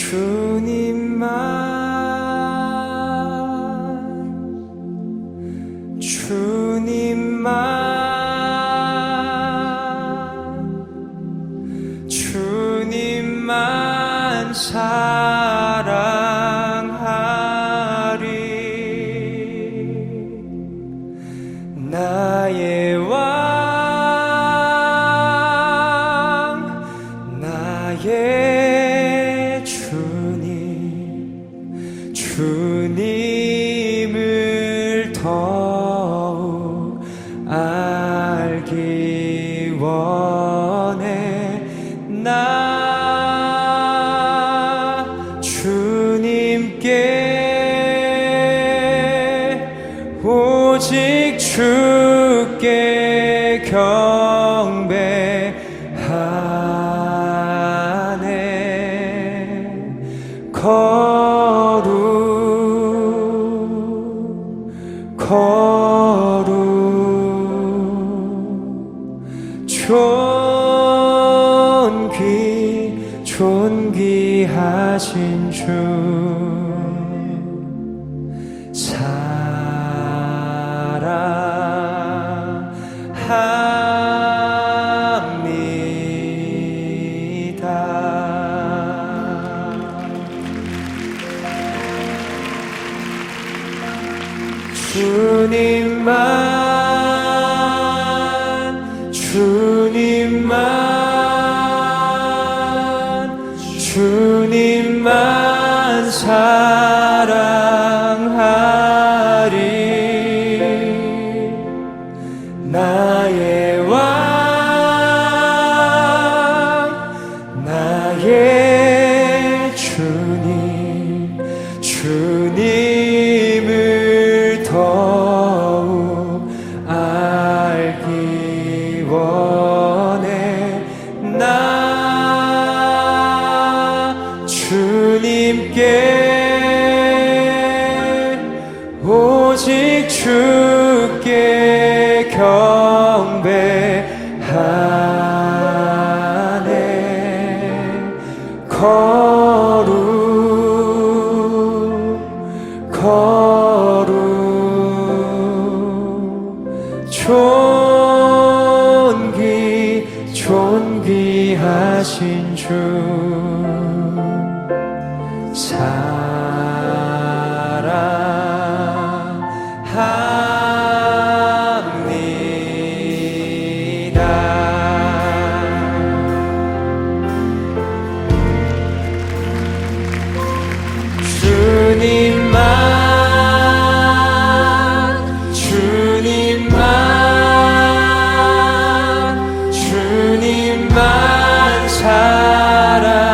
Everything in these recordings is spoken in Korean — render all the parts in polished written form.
주님만 사랑하리. 나의 왕, 나의 주님, 주님을 더욱 알기 원해. 나 주님께 오직 주께 경배하네. 존귀하신 주 사랑합니다. 주님만 사랑하리. 나의 왕, 나의 주님, 주님을 더욱 알기 원해. 나 주님께 오직 주께 경배하네. 존귀하신 주 사랑합니다. 주님만 사랑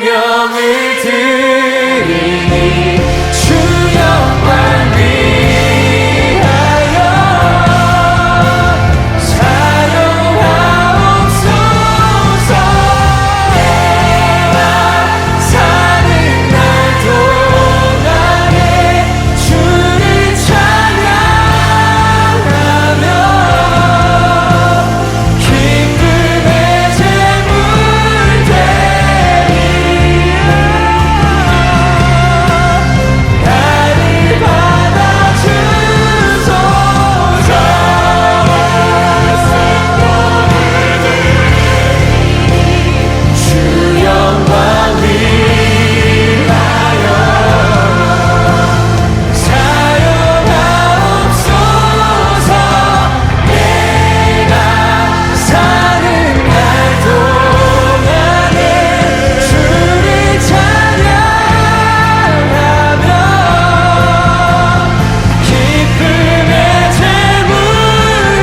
생명을 드리니 주 영광 위하여 사용하옵소서. 내가 사는 날 동안에 주를 찬양하며 기쁨의 제물 드리리라. 나를 받아주소서. 주 영광 위하여 사용하옵소서. 내가 사는 날 동안에 주를 찬양하며 기쁨의 제물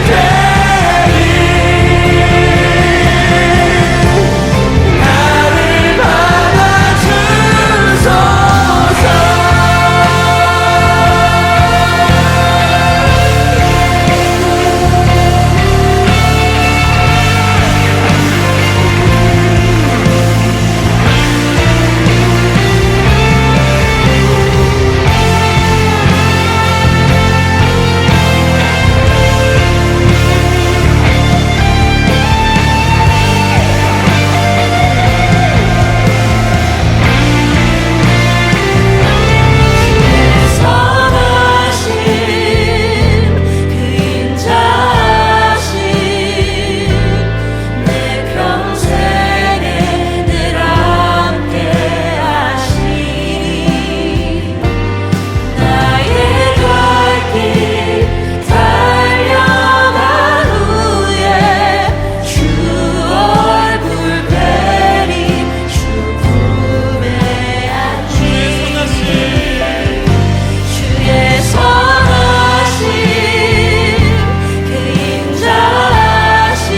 드리리. 나를 받아주소서. 선하신 그 인자하신 내 평생에 늘 함께 하시리. 나의 갈 길 달려간 후에 주 얼굴 뵈리. 주 품에 안기리. 주의 선하신 그 인자하신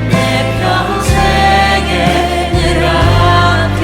내 평생에 늘 함께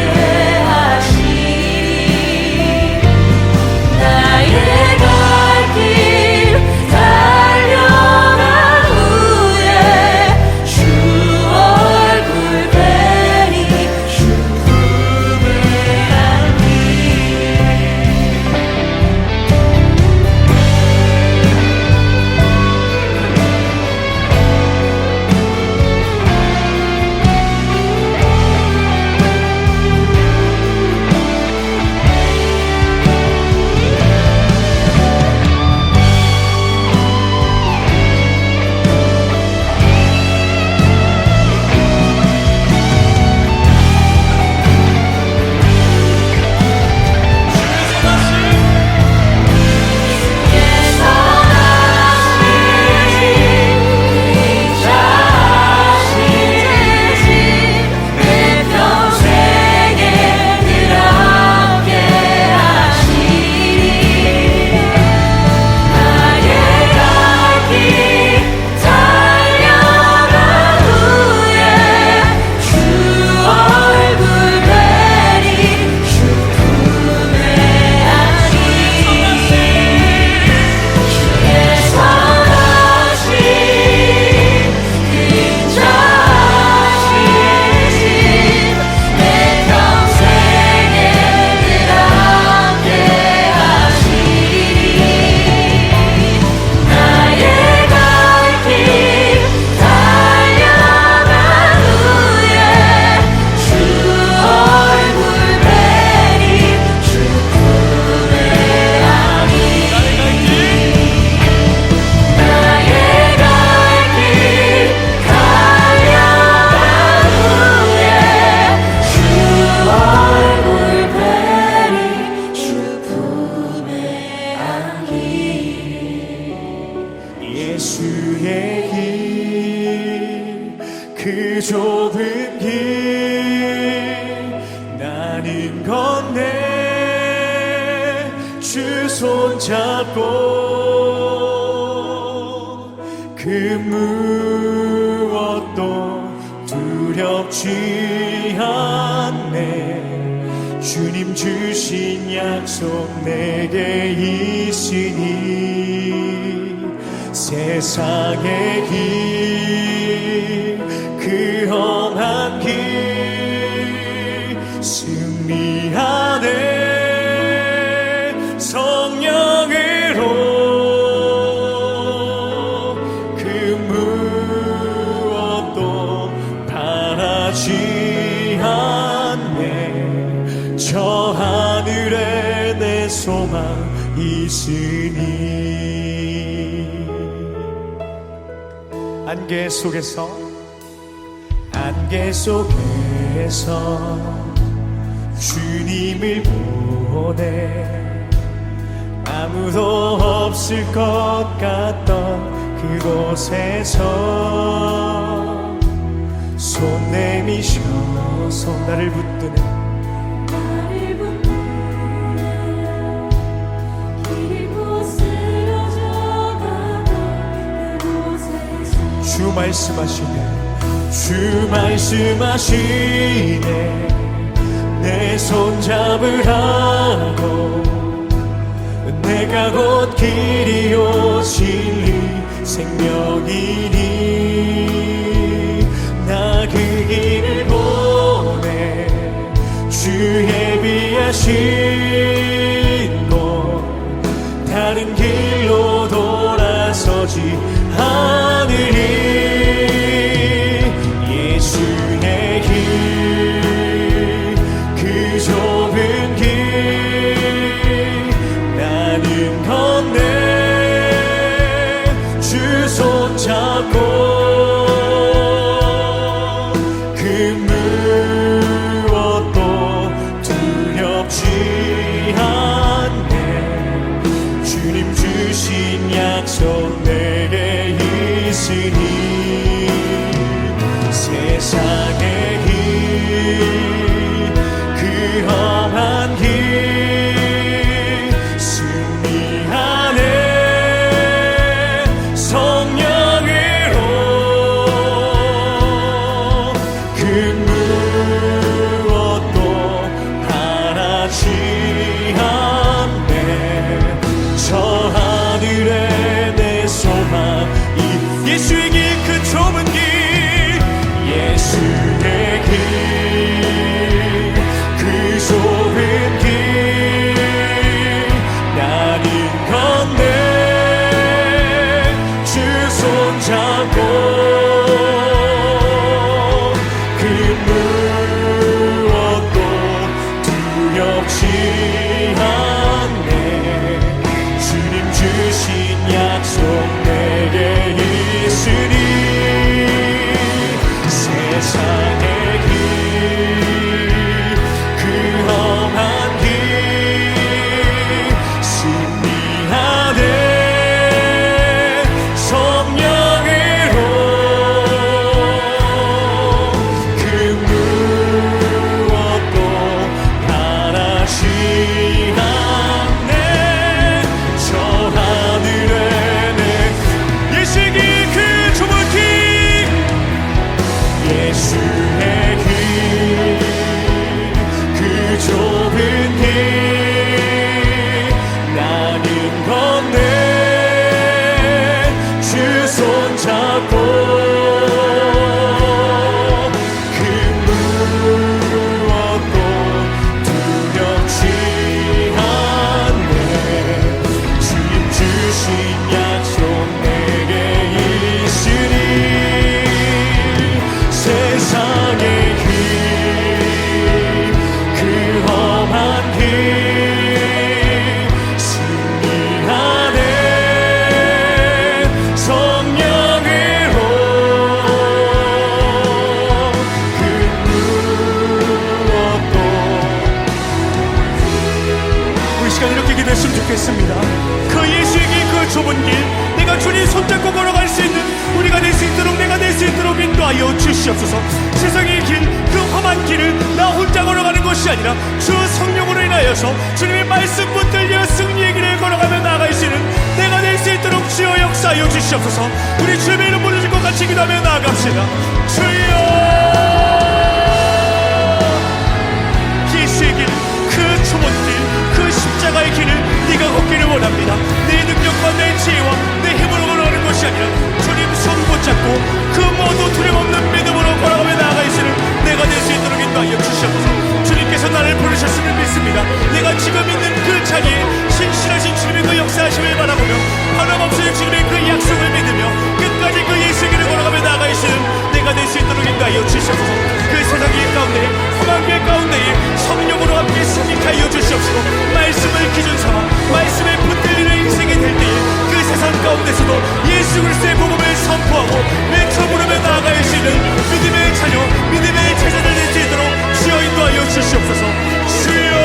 하시리. 나의 갈 길 달려간 후에 주 얼굴 뵈리. 주 품에 예수의 길, 그 좁은 길 나는 건네 주 손잡고 그 무엇도 두렵지 않아. 주님 주신 약속 내게 있으니 세상의 길, 그 험한 길 승리하네. 성령으로 그 무엇도 바라지 않네. 저 하늘에 내 소망 있으니. 안개 속에서 주님을 보내 아무도 없을 것 같던 그곳에서 손 내미셔서 나를 붙드네. 주 말씀하시네. 내 손 잡으라고. 내가 곧 길이요 진리 생명이니 나 그 길을 보내. 주 예비하신 곳 다른 길로 돌아서지 않으리. 예수의 길, 그 좁은 길 나는 건네. 주 손잡고 그 무엇도 두렵지 않네. 주님 주신 약속 내게 있으니 세상의 길, 그 험한 길 승리하네. 성령으로 그 무엇도 바라지 않네. 저 하늘에 내 소망 예수의 길, 그 좁은 길, 예수의 길, 그 좁은 길 나는 건네. 주 손잡고 그 무엇도 두렵지 않네. 주님 주신 약속 내게 있으니 세상의 길, 그 험한 길 승리하네. 성령으로 그 무엇도 바라지 않네. 저 하늘에 내 예수의 길, 그 좁은 길, 예수의 길, 그 좁은 길 나는 건네. 주 손잡고 그 무엇도 두렵지 않네. 주님 주신 약속 내게 있으니 세상의 길, 그 험한 길 승리하네. 성령으로 그 무엇도. 우리 시간 이렇게 기도했으면 좋겠습니다. 그 예수의 길, 그 좁은 길 내가 주님 손잡고 걸어갈 수 있는 우리가 될 수 있도록, 내가 될 수 있도록 인도하여 주시옵소서. 세상의 길, 그 험한 길을 나 혼자 걸어가는 것이 아니라 주 성령으로 인하여서 주님의 말씀 붙들려 승리의 길을 걸어가며 나아갈 수 있는 내가 될 수 있도록 주여 역사하여 주시옵소서. 우리 주님의 이름 부르실 것 같이 기도하며 나아갑시다. 주여, 예수의 길, 원합니다. 내 능력과 내 지혜와 내 힘으로 걸어가는 것이 아니라 주님 손 붙잡고 그 모두 두려움없는 믿음으로 걸어가며 나아가시는 내가 될 수 있도록 인도하여 주시옵소서. 주님께서 나를 부르셨음을 믿습니다. 내가 지금 있는 그 자리에 신실하신 주님의 그 역사하심을 바라보며 변함없이 주님의 그 약속을 믿으며 끝까지 그 예수의 길을 걸어가며 나아가시는 내가 될 수 있도록 인도하여 주시옵소서. 그 세상의 가운데 험한길 가운데에 성령으로 함께 승리하여 주시옵시고 말씀을 기준 삼아 말씀에 붙들리는 인생이 될 때에 그 세상 가운데서도 예수 그리스도의 복음을 선포하고 외쳐 부르며 나아갈 수 있는 믿음의 자녀 믿음의 제자들 될 수 있도록 주여 인도하여 주시옵소서. 주여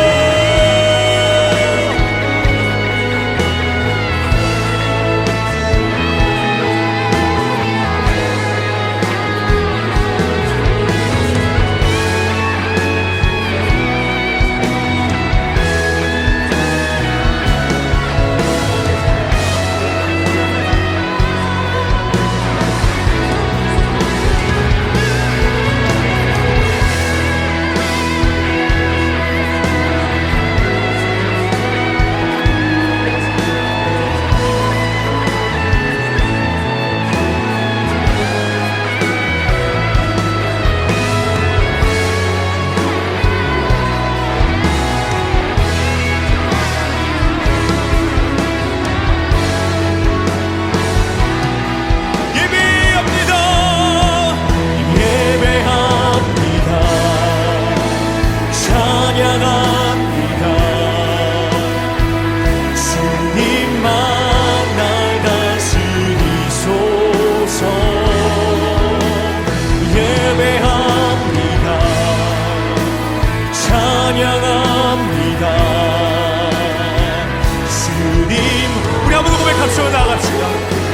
나아갑시다.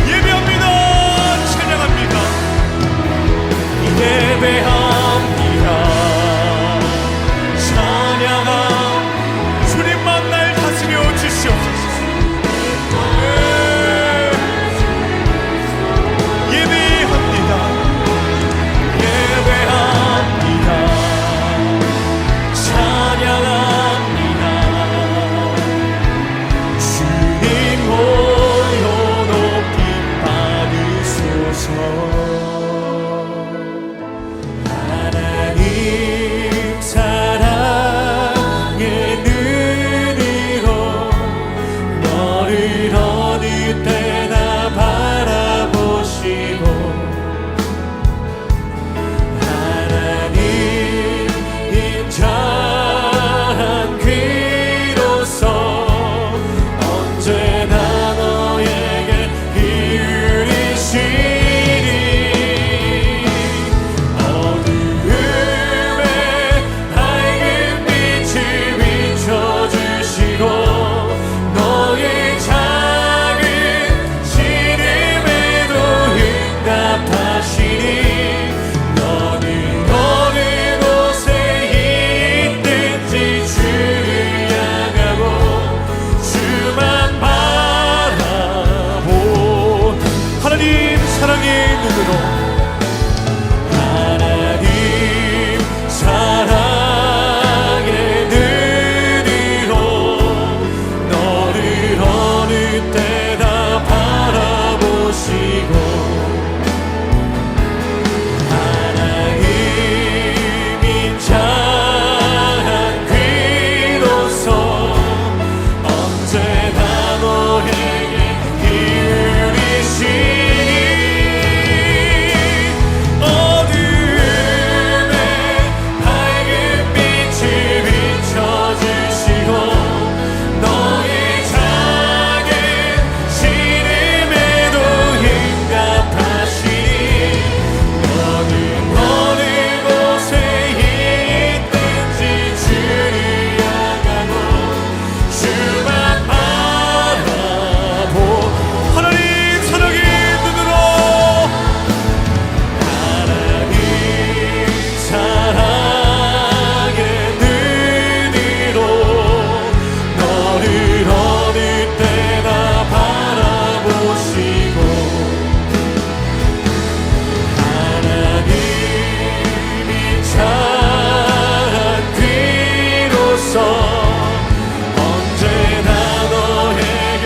예배합니다. 찬양합니다. 예배합니다. 찬양합니다. 주님만 날 다스려 주시옵소서. 예배합니다. 예배합니다. 찬양합니다. 주님 홀로 높이 받으소서. 하나님 사랑의 눈으로 너를 어느 때나 바라보시고 하나님 인자한 귀로서 언제나 너에게 이르시니 어두움에 밝은 빛을 비춰주시고 너의 작은 신음에도 응답하시니 너는 어느 곳에 있든지 주를 향하고 주만 바라보 하나님 사랑의 눈으로 하나님 사랑의 눈으로 너를 어느 때나 바라보시고 하나님 인자한 귀로서 언제나 너에게 이르시니 어둠에 밝은 빛을 비춰주시고 너의 작은 신음에도 응답하시니 너는 어느 곳에 있든지 주를 향하고 주만 바라보 하나님 사랑의 눈으로 하나님 사랑의 눈으로 너를 어느 때나 바라보시고 하나님 인자한 귀로서 언제나 너에게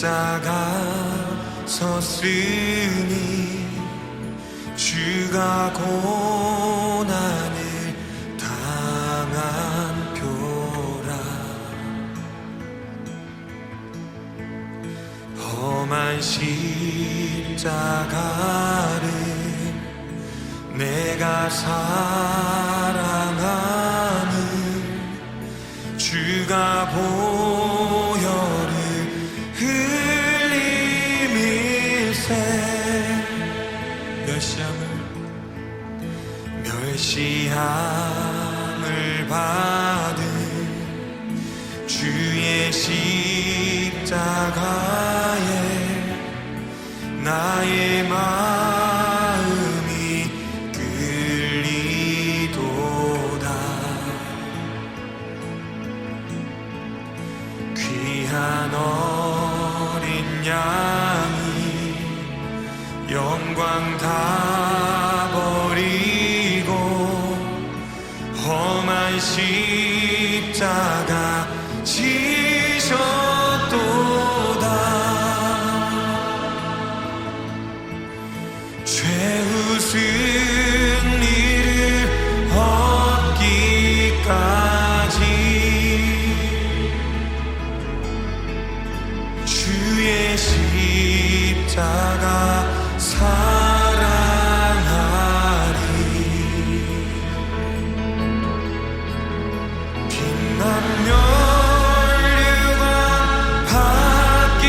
십자가 섰으니 주가 고난을 당한 표라. 험한 십자가를 내가 사랑하는 주가 보혈을 흘림일세. 멸시함을 받은 주의 십자가에 나의 마음이 끌리도다. 귀한 어린 양이 영광 다 버리고 험한 십자가 지셨도다. 죄우 승리를 얻기까지 주의 십자가 사랑하리. 빛난 면류관 받기까지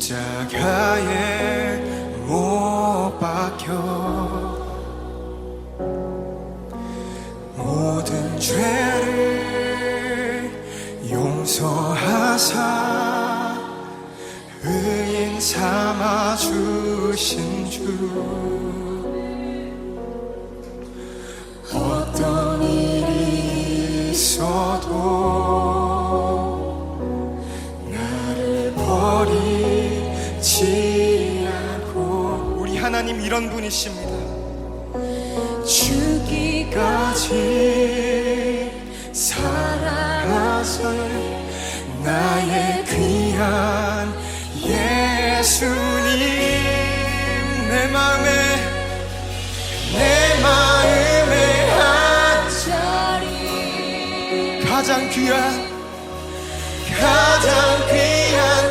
십자가에 못 박혀 모든 죄를 용서하사 의인 삼아 주신 주 어떤 일이 있어도 나를 버리지 않고 우리 하나님 이런 분이십니다. 죽기까지 사랑하사 나의 귀한 예수님 내 마음에 한 자리 가장 귀한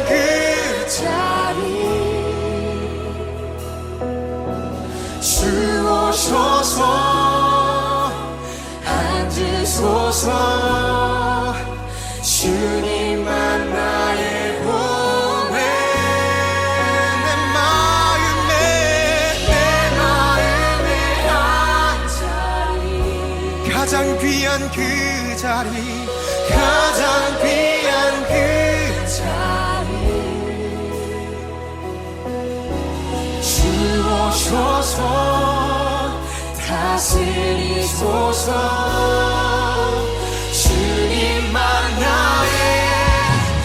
그 자리 주오셔서 앉으소서 주님만 나의 보혜 내 마음에 한 자리 가장 귀한 그 자리 가장 귀한 그 자리 주오셔서 다스리소서 주님만 나의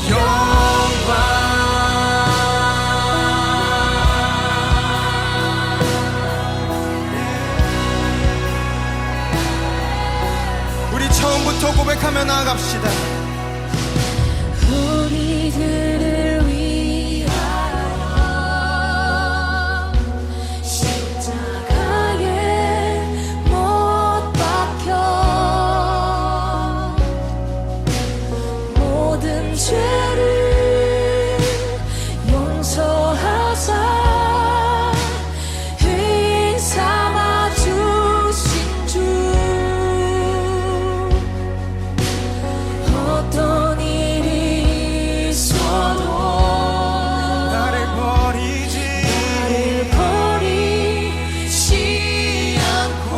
영광 우리 처음부터 고백하며 나아갑시다. 우리들을 위하여 십자가에 못 박혀 모든 죄를 용서하사 의인 삼아 주신 주 어떤 일이 있어도 나를 버리지 않고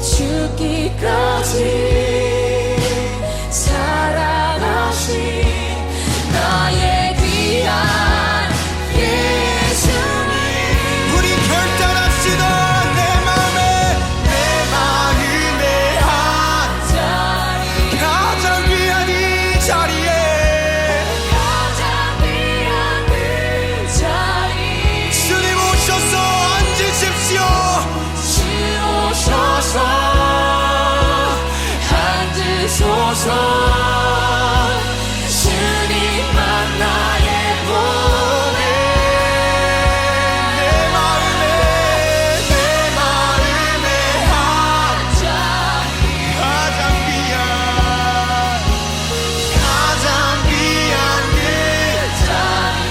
죽기까지 사랑하신 나의 귀한 예수님 우리 결단합시다. 내 마음에 한 자리 가장 귀한 이 자리에 가장 귀한 그 자리 주님 오셔서 앉으십시오. 주오셔서 앉으소서 주님만 나의 보혜 내 마음에 한 자리 가장 귀한 그 자리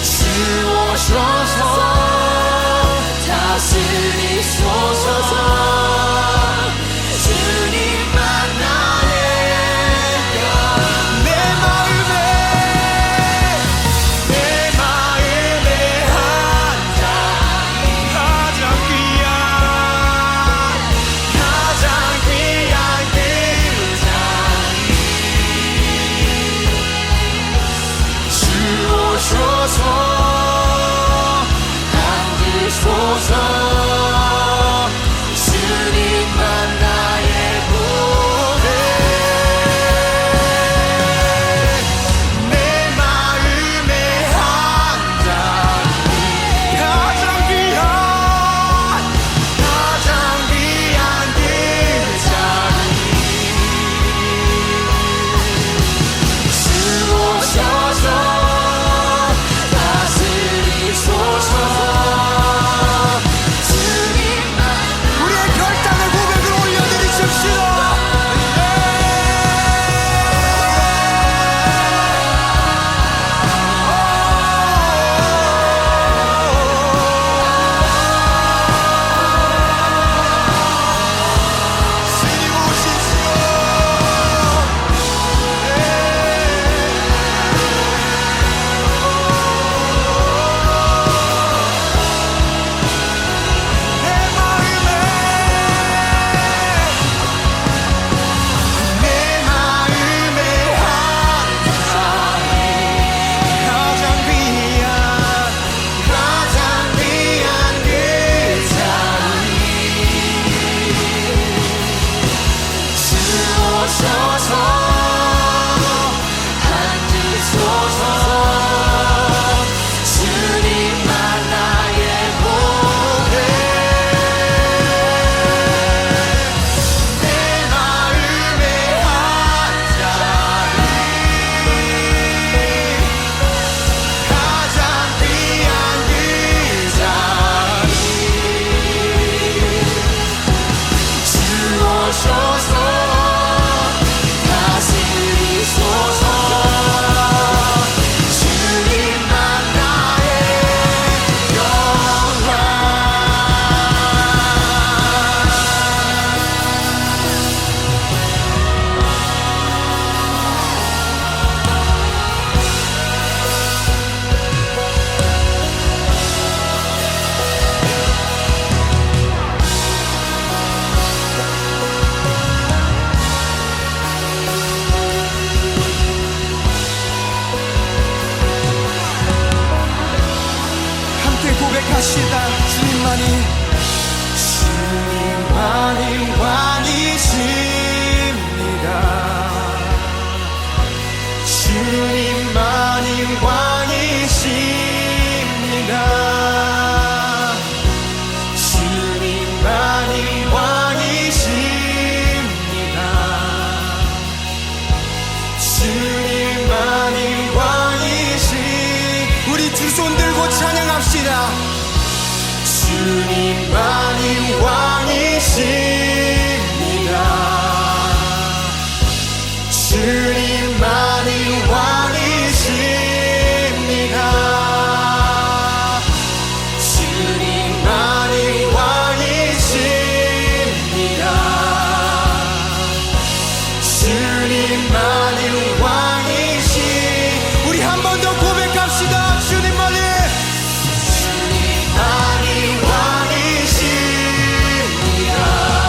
주오셔서 다스리소서 주님 하소서 다스리소서 주님만 나의 영광 함께 고백하시다. 주님만이 주님만이 왕이십니다. 주님만이 왕이십니다. 주님만이 왕이시. 우리 두 손 들고 찬양합시다. 주님만이 왕이십니다. 주님만이 왕이십니다. 주님만이 왕이십니다. 주님만이 왕이시. 우리 한 번 더 고백합시다. 주님만이 왕이십니다.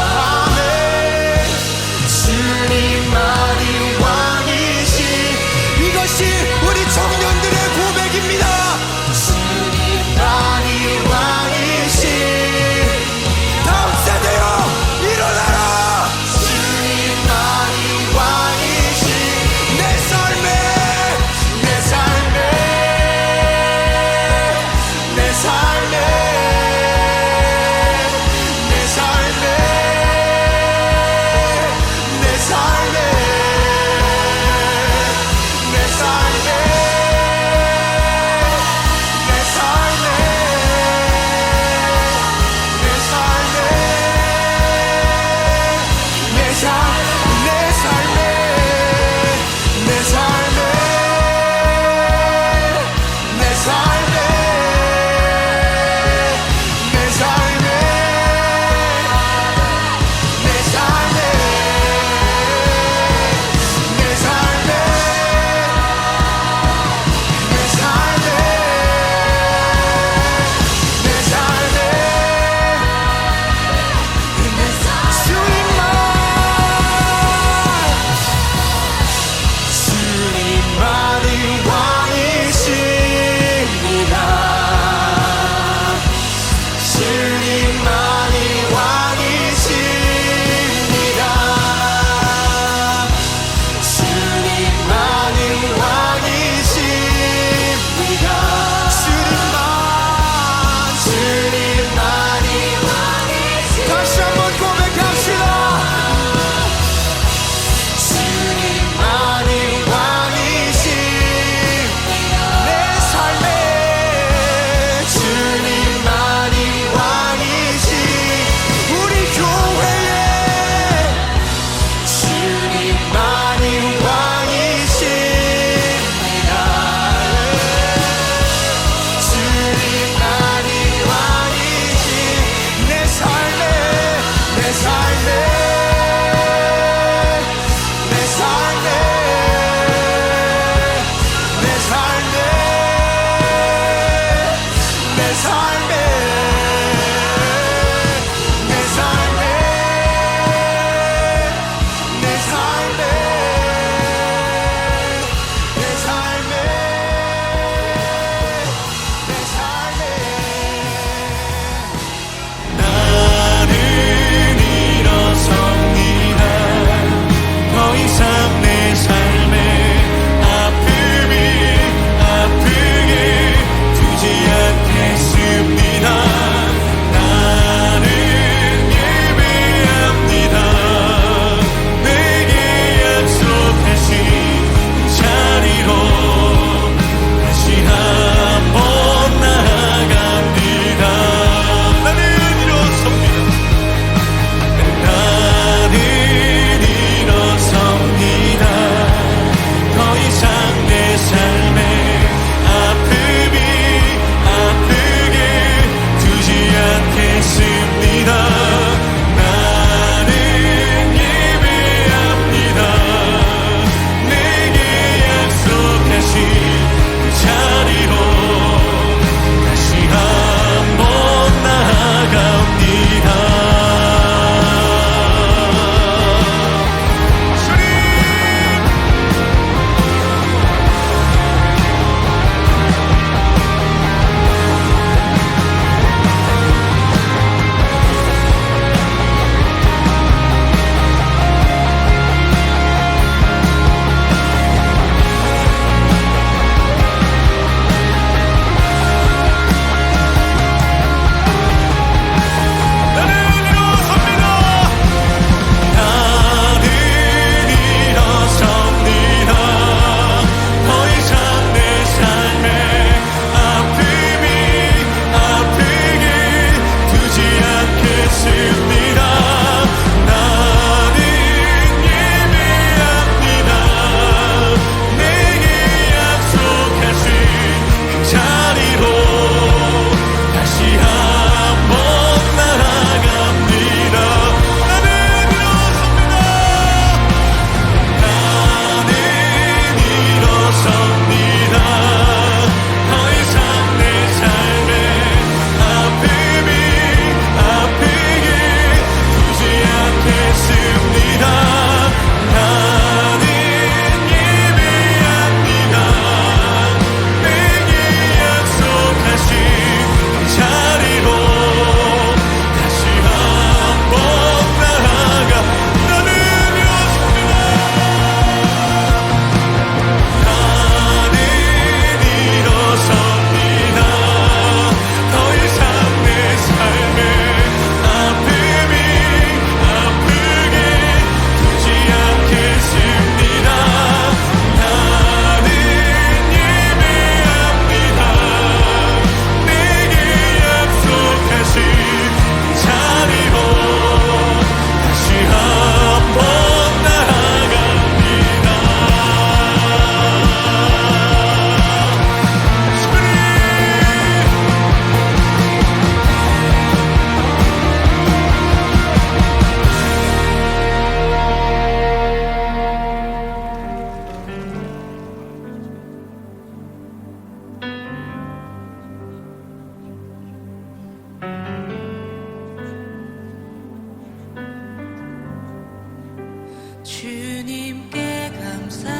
주님께 감사해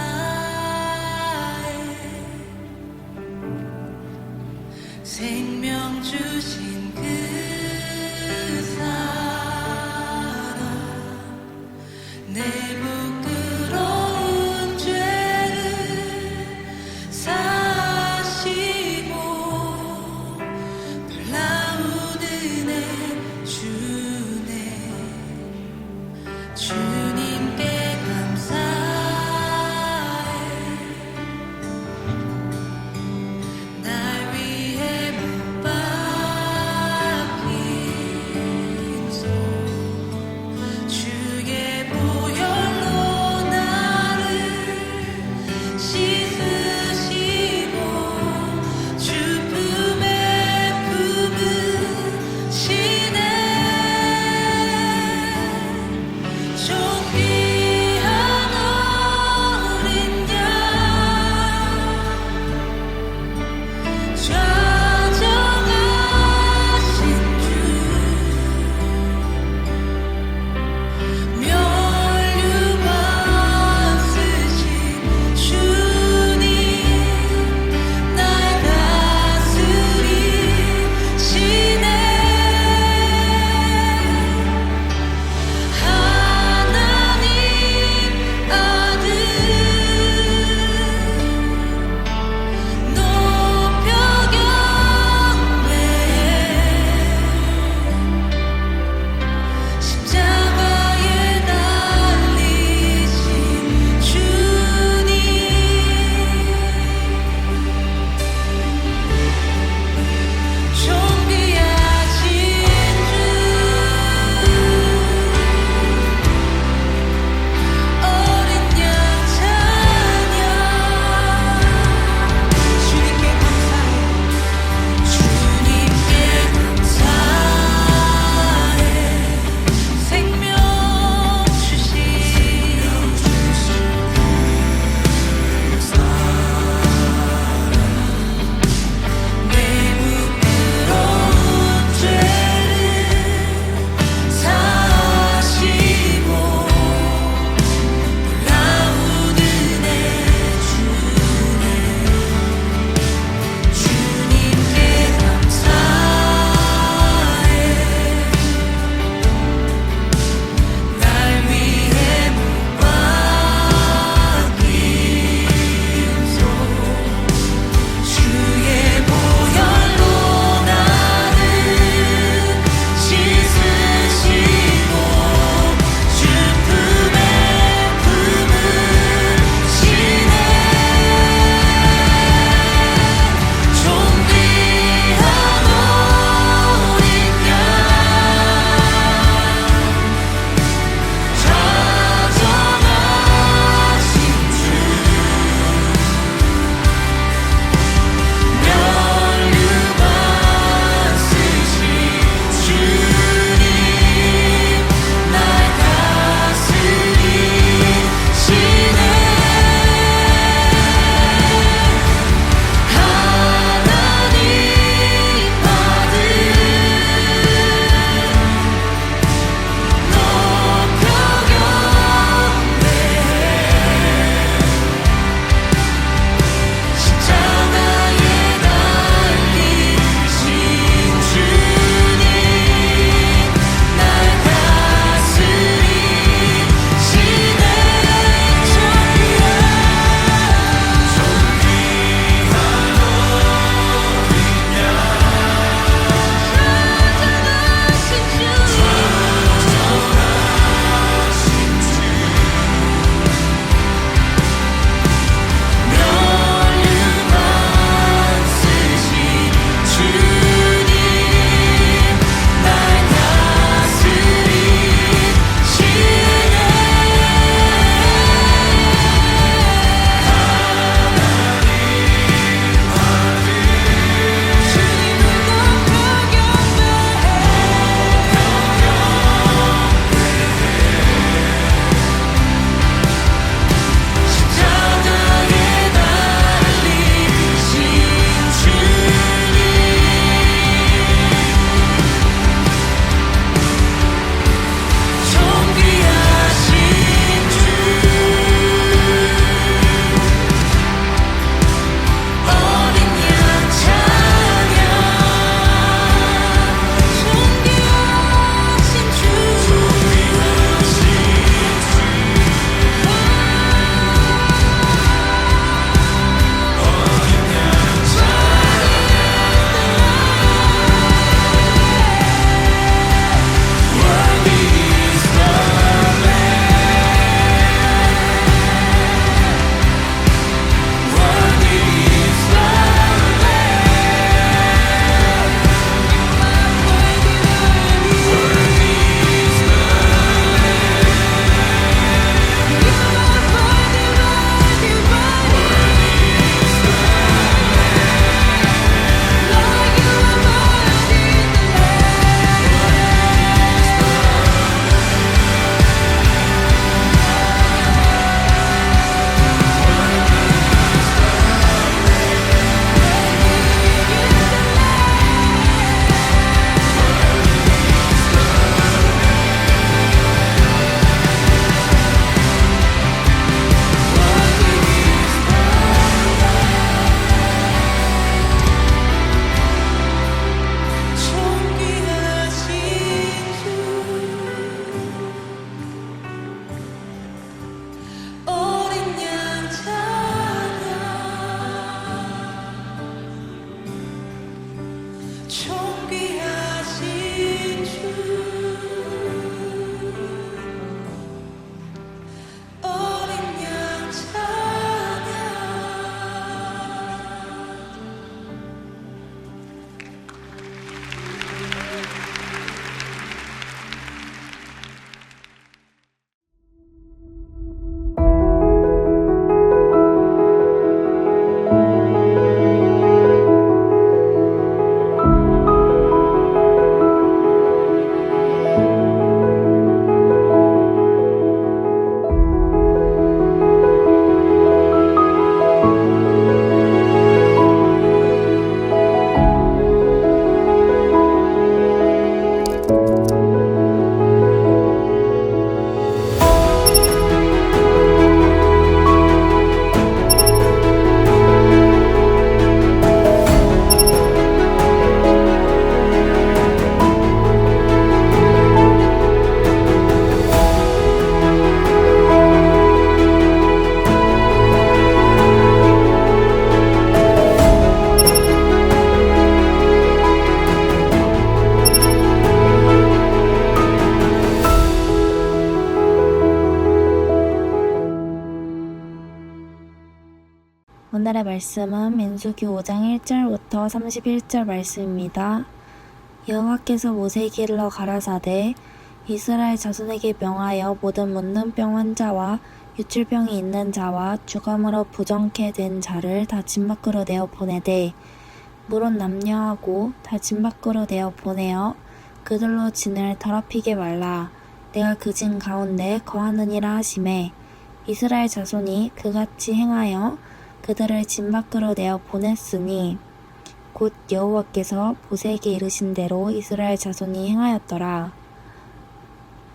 생명 주신 그 사랑 내 부끄러운 죄를 사시고 놀라운 은혜 주네 주님께 감사해 날 위해 못 박힌 손 주의 보혈로 나를 씻으시고 주 품에 품으시네 종 오늘의 말씀은 민수기 5장 1절부터 31절 말씀입니다. 여호와께서 모세에게 일러 가라사대 이스라엘 자손에게 명하여 모든 문둥병 환자와 유출병이 있는 자와 주감으로 부정케 된 자를 다 집 밖으로 내어 보내되 물은 남녀하고 다 집 밖으로 내어 보내어 그들로 진을 더럽히게 말라. 내가 그 진 가운데 거하느니라 하시매 이스라엘 자손이 그같이 행하여 그들을 진 밖으로 내어 보냈으니 곧 여호와께서 모세에게 이르신 대로 이스라엘 자손이 행하였더라.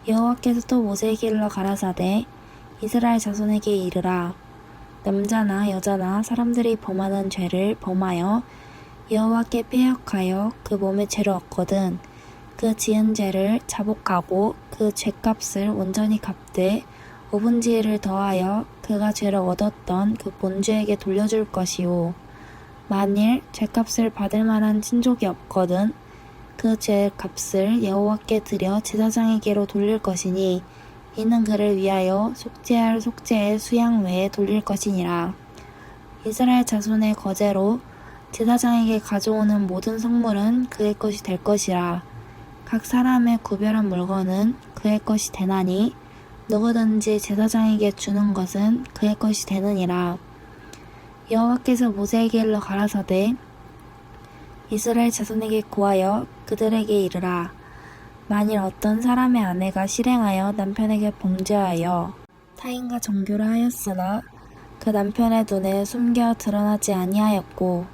여호와께서 또 모세에게 일러 가라사대 이스라엘 자손에게 이르라. 남자나 여자나 사람들이 범하는 죄를 범하여 여호와께 패역하여 그 몸에 죄를 얻거든 그 지은 죄를 자복하고 그 죄값을 온전히 갚되 5분지를 더하여 그가 죄를 얻었던 그 본주에게 돌려줄 것이요 만일 죄값을 받을 만한 친족이 없거든 그 죄값을 여호와께 드려 제사장에게로 돌릴 것이니 이는 그를 위하여 속죄할 속죄의 수양 외에 돌릴 것이니라. 이스라엘 자손의 거제로 제사장에게 가져오는 모든 성물은 그의 것이 될 것이라. 각 사람의 구별한 물건은 그의 것이 되나니 누구든지 제사장에게 주는 것은 그의 것이 되느니라. 여호와께서 모세에게 일러 가라사대 이스라엘 자손에게 고하여 그들에게 이르라. 만일 어떤 사람의 아내가 실행하여 남편에게 범죄하여 타인과 정교를 하였으나 그 남편의 눈에 숨겨 드러나지 아니하였고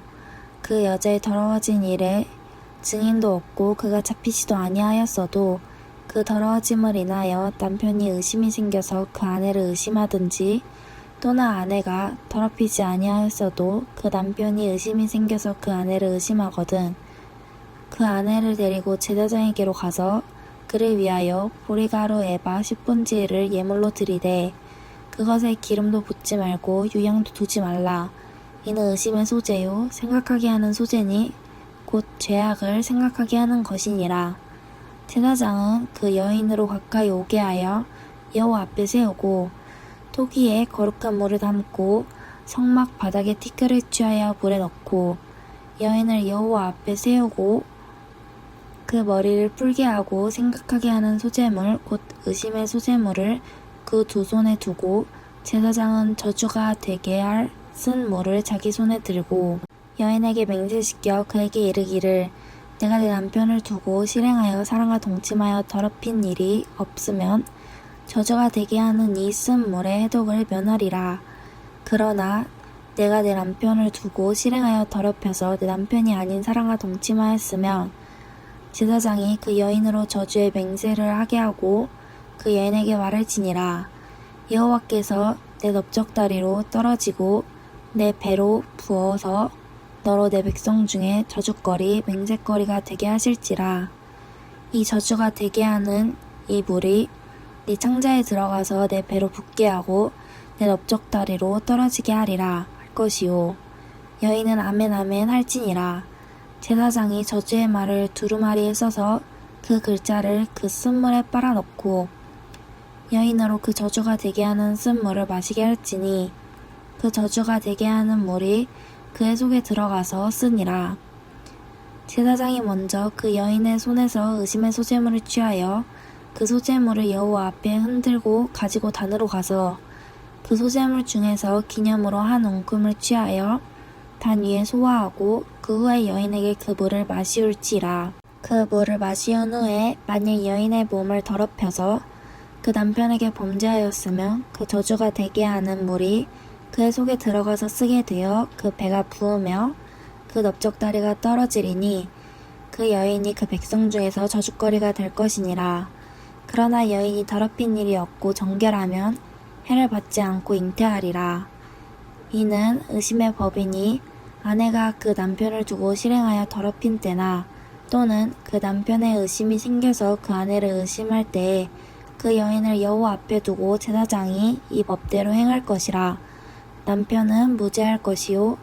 그 여자의 더러워진 일에 증인도 없고 그가 잡히지도 아니하였어도 그 더러워짐을 인하여 남편이 의심이 생겨서 그 아내를 의심하든지 또나 아내가 더럽히지 아니하였어도 그 남편이 의심이 생겨서 그 아내를 의심하거든 그 아내를 데리고 제사장에게로 가서 그를 위하여 보리가루 에바 10분지를 예물로 드리되 그것에 기름도 붓지 말고 유향도 두지 말라. 이는 의심의 소재요 생각하게 하는 소재니 곧 죄악을 생각하게 하는 것이니라. 제사장은 그 여인으로 가까이 오게 하여 여호와 앞에 세우고 토기에 거룩한 물을 담고 성막 바닥에 티끌을 취하여 물에 넣고 여인을 여호와 앞에 세우고 그 머리를 풀게 하고 생각하게 하는 소재물 곧 의심의 소재물을 그 두 손에 두고 제사장은 저주가 되게 할 쓴 물을 자기 손에 들고 여인에게 맹세시켜 그에게 이르기를 내가 내 남편을 두고 실행하여 사랑과 동침하여 더럽힌 일이 없으면 저주가 되게 하는 이 쓴 물의 해독을 면하리라. 그러나 내가 내 남편을 두고 실행하여 더럽혀서 내 남편이 아닌 사랑과 동침하였으면 제사장이 그 여인으로 저주의 맹세를 하게 하고 그 여인에게 말할지니라. 여호와께서 내 넓적다리로 떨어지고 내 배로 부어서 너로 내 백성 중에 저주거리 맹세거리가 되게 하실지라. 이 저주가 되게 하는 이 물이 네 창자에 들어가서 내 배로 붓게 하고 내 넓적다리로 떨어지게 하리라 할 것이요 여인은 아멘 아멘 할지니라. 제사장이 저주의 말을 두루마리에 써서 그 글자를 그 쓴물에 빨아넣고 여인으로 그 저주가 되게 하는 쓴물을 마시게 할지니 그 저주가 되게 하는 물이 그의 속에 들어가서 쓰니라. 제사장이 먼저 그 여인의 손에서 의심의 소재물을 취하여 그 소재물을 여호와 앞에 흔들고 가지고 단으로 가서 그 소재물 중에서 기념으로 한 웅큼을 취하여 단 위에 소화하고 그 후에 여인에게 그 물을 마시울지라. 그 물을 마시온 후에 만일 여인의 몸을 더럽혀서 그 남편에게 범죄하였으면 그 저주가 되게 하는 물이 그의 속에 들어가서 쓰게 되어 그 배가 부으며 그 넓적다리가 떨어지리니 그 여인이 그 백성 중에서 저주거리가 될 것이니라. 그러나 여인이 더럽힌 일이 없고 정결하면 해를 받지 않고 잉태하리라. 이는 의심의 법이니 아내가 그 남편을 두고 실행하여 더럽힌 때나 또는 그 남편의 의심이 생겨서 그 아내를 의심할 때에 그 여인을 여호와 앞에 두고 제사장이 이 법대로 행할 것이라. 남편은 무죄할 것이요